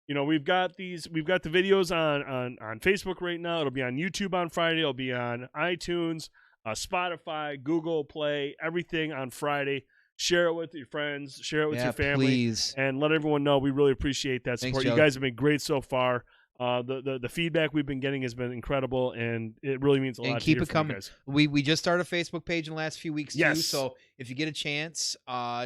You know, we've got the videos on Facebook right now. It'll be on YouTube on Friday. It'll be on iTunes, Spotify, Google Play, everything on Friday. Share it with your friends. Share it with your family. Please. And let everyone know we really appreciate that support. Thanks, you Joe. guys have been great so far. The feedback we've been getting has been incredible, and it really means a lot. And keep to it hear from coming. you guys. We just started a Facebook page in the last few weeks too. Yes. So if you get a chance,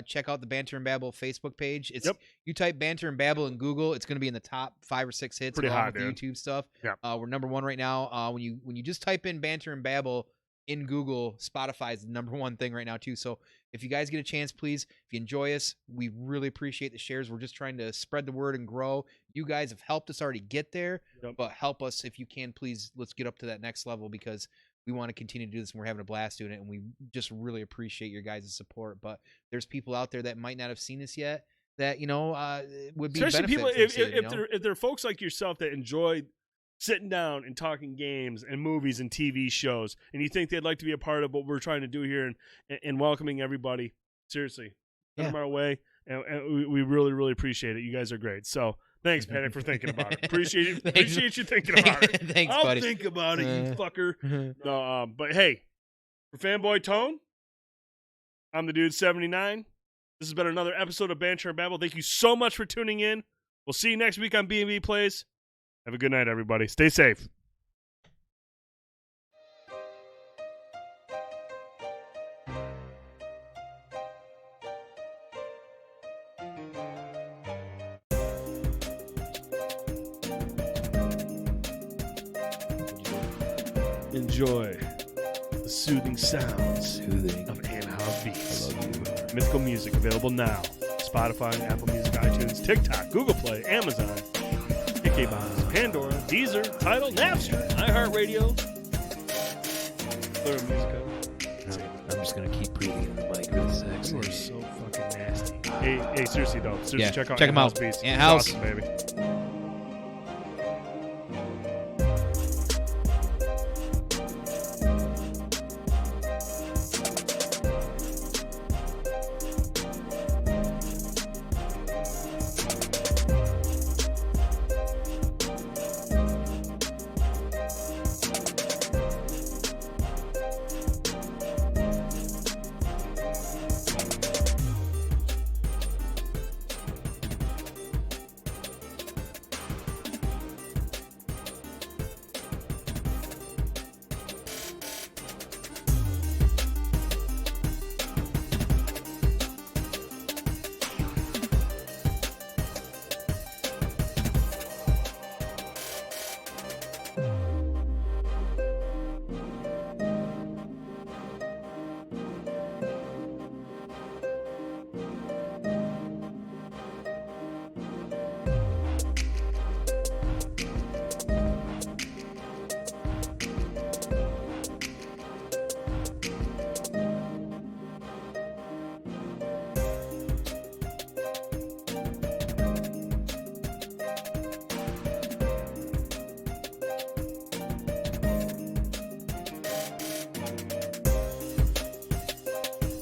check out the Banter and Babble Facebook page. It's Yep. You type Banter and Babble in Google, it's going to be in the top 5 or 6 hits Pretty along hot, with dude. the YouTube stuff. Yep. We're number 1 right now. When you just type in Banter and Babble in Google, Spotify is the number 1 thing right now too. So if you guys get a chance, please, if you enjoy us, we really appreciate the shares. We're just trying to spread the word and grow. You guys have helped us already get there, Yep. but help us if you can, please. Let's get up to that next level because we want to continue to do this and we're having a blast doing it, and we just really appreciate your guys' support. But there's people out there that might not have seen this yet that, would be Especially people, benefit from seeing, if there are folks like yourself that enjoy sitting down and talking games and movies and TV shows, and you think they'd like to be a part of what we're trying to do here and welcoming everybody, seriously, send them our way, and we really, really appreciate it. You guys are great. So thanks, Panic, for thinking about it. Appreciate you thinking about it. Thanks, I'll buddy. think about it, you fucker. No, but hey, for Fanboy Tone, I'm the Dude 79. This has been another episode of Banter and Babble. Thank you so much for tuning in. We'll see you next week on B&B Plays. Have a good night, everybody. Stay safe. Enjoy the soothing sounds of in-house beats. Mythical music available now. Spotify, Apple Music, iTunes, TikTok, Google Play, Amazon, Ikebana, Pandora, Deezer, Tidal, Napster, iHeartRadio. Clear Music. I'm just gonna keep breathing in the mic real sexy. You are so fucking nasty. Hey, seriously though. Seriously, Yeah, check out check 'em In-House out. Beats. It's In-House. awesome, baby.